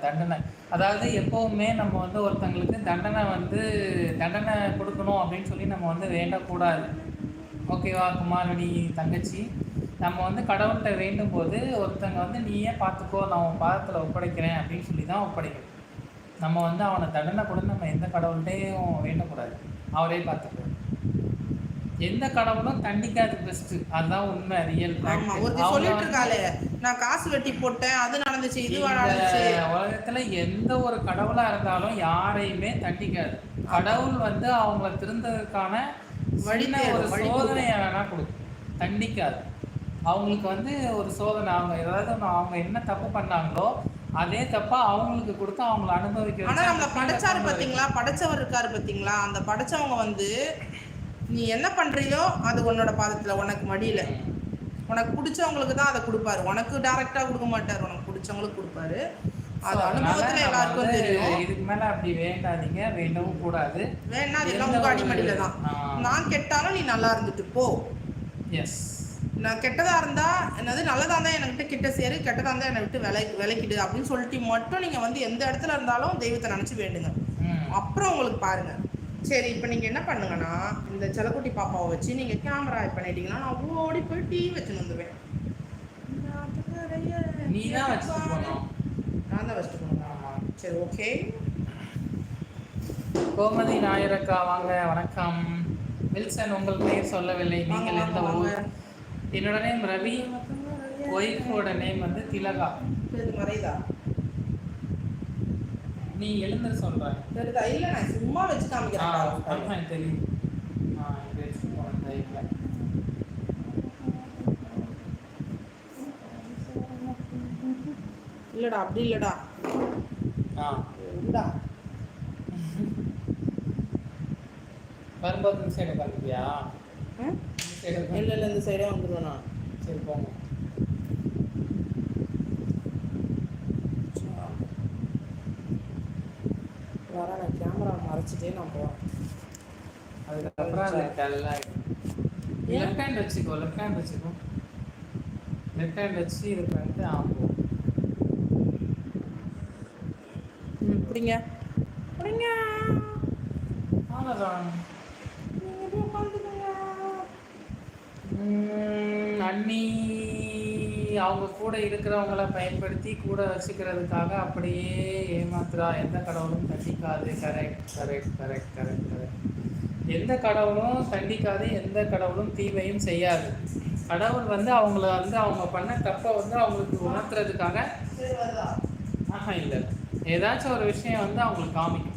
தண்டனை. அதாவது எப்போவுமே நம்ம வந்து ஒருத்தங்களுக்கு தண்டனை கொடுக்கணும் அப்படின்னு சொல்லி நம்ம வந்து வேண்டக்கூடாது. ஓகேவா குமாரனி தங்கச்சி? நம்ம வந்து கடவுள்கிட்ட வேண்டும் போது ஒருத்தங்க வந்து நீயே பார்த்துக்கோ, நான் உன் பாதத்தில் ஒப்படைக்கிறேன் அப்படின்னு சொல்லி தான் ஒப்படைக்கணும். நம்ம வந்து அவனை தண்டனை கூட நம்ம எந்த கடவுள்கிட்டையும் வேண்டக்கூடாது. அவரே பார்த்துக்கோ. எந்த கடவுளும் தண்டிக்காது பெஸ்ட். அதுதான் உண்மை, ரியல். சொல்லிட்டு இருக்காளே, நான் காசு வெட்டி போட்டேன், அது நடந்துச்சு, இது நடந்துச்சு. உலகத்துல எந்த ஒரு கடவுளா இருந்தாலும் யாரையுமே தண்டிக்காது. கடவுள் வந்து அவங்கள திருந்ததுக்கான ஒரு சோதனையை வேணா கொடுக்கும், தண்டிக்காது. அவங்களுக்கு வந்து ஒரு சோதனை, அவங்க என்ன தப்பு பண்ணாங்களோ அதே தப்பா அவங்களுக்கு கொடுத்து அவங்களை அனுபவிக்க. ஆனா நம்மள படைச்சாரு பாத்தீங்களா, படைச்சவர் இருக்காரு பாத்தீங்களா, அந்த படைச்சவங்க வந்து நீ என்ன பண்றியோ அது உன்னோட பாதத்துல, உனக்கு மடியில. உனக்கு பிடிச்சவங்களுக்கு தான் அதை கொடுப்பாரு. உனக்கு டைரக்டா கொடுக்க மாட்டாரு, உனக்கு பிடிச்சவங்களுக்கு கொடுப்பாரு. அது அனுபவத்துல எல்லாருக்கும் தெரியும். இதுக்கு மேல அப்படி வேண்டாதீங்க, வேண்டவும் கூடாது. வேணா அது எல்லாம் உங்க அடிமடியில தான். நான் கெட்டாலும் நீ நல்லா இருந்துட்டு போ. எஸ். நான் கெட்டதா இருந்தா என்னது, நல்லதா இருந்தா என்கிட்ட கிட்ட சேரு, கெட்டதா இருந்தா என்னை விட்டு விலைக்கிடு அப்படின்னு சொல்லிட்டு மட்டும் நீங்க வந்து எந்த இடத்துல இருந்தாலும் தெய்வத்தை நினைச்சு வேண்டுங்க. அப்புறம் உங்களுக்கு பாருங்க. சரி, இப்போ நீங்கள் என்ன பண்ணுங்கன்னா, இந்த செல்லக்குட்டி பாப்பாவை வச்சு நீங்கள் கேமரா பண்ணிட்டீங்கன்னா நான் ஓடி போய் டிவி வச்சுன்னு வந்துடுவேன். நீ தான் வச்சுட்டு போகணும். நான் தான் வச்சுட்டு போகணும். சரி, ஓகே. கோமதி நாயரக்கா வாங்க, வணக்கம். வில்சன், உங்கள் பெயர் சொல்லவில்லை, நீங்கள் எந்த ஊர்? என்னோட நேம் ரவி, ஒய்ஃபோட நேம் வந்து திலகா. மறைதா? நீ எழுந்து சொல்ற. தெரியுதா? இல்ல, நான் சும்மா வச்சு காமிக்கிறேன். தெரியும். இல்லடா, அப்படி இல்லடா. இல்லடா. வரும்போது இந்த சைடு உட்காந்துப்பியா? இல்ல இல்ல, இந்த சைடே வந்துடுவேன் நான். சரி, போங்க. நான் கேமரா மறைச்சிட்டே நான் போவேன். அதுக்கப்புறம் அது டல்லாக லெஃப்ட் ஹேண்ட் வச்சுக்கோ, லெஃப்ட் ஹேண்ட் வச்சுக்கோ. லெஃப்ட் ஹேண்ட் வச்சு இது பண்ணிட்டு ஆகும். பிடிங்க பிடிங்க. அவ்வளோதான். நீங்க போய் உட்காந்துக்கோங்க. அண்ணி அவங்க கூட இருக்கிறவங்கள பயன்படுத்தி கூட வச்சுக்கிறதுக்காக அப்படியே ஏமாத்துறா. எந்த கடவுளும் தண்டிக்காது. Correct correct correct correct correct. எந்த கடவுளும் தண்டிக்காது, எந்த கடவுளும் தீமையும் செய்யாது. கடவுள் வந்து அவங்கள வந்து அவங்க பண்ண தப்பை வந்து அவங்களுக்கு உணர்த்துறதுக்காக இல்லை, ஏதாச்சும் ஒரு விஷயம் வந்து அவங்களுக்கு காமிக்கும்.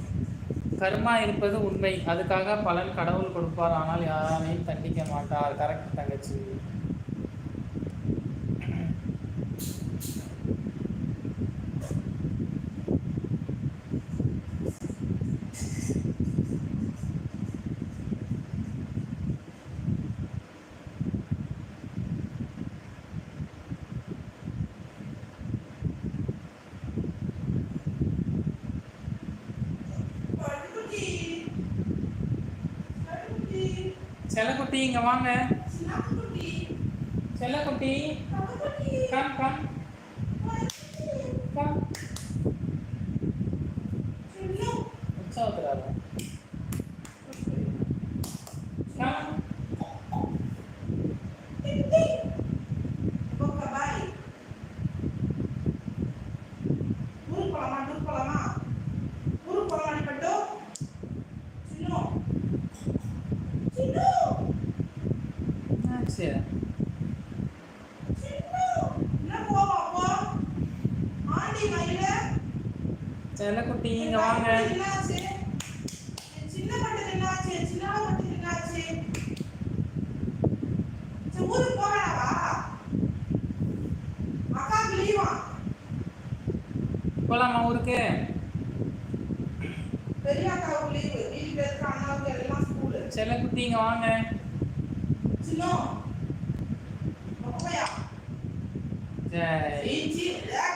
கர்மா இருப்பது உண்மை, அதுக்காக பலன் கடவுள் கொடுப்பார், ஆனால் யாரையும் தண்டிக்க மாட்டார். கரெக்ட் தங்கச்சி. செல்லக்குட்டி இங்க வாங்க. செல்லக்குட்டி கம் கம் கம். உற்சாகத்துறாரு. கம். சரி. செல்லக்குட்டி இங்க வாங்க. போலாமா ஊருக்கு? செல்லக்குட்டி இங்க வாங்க. ஜெய்.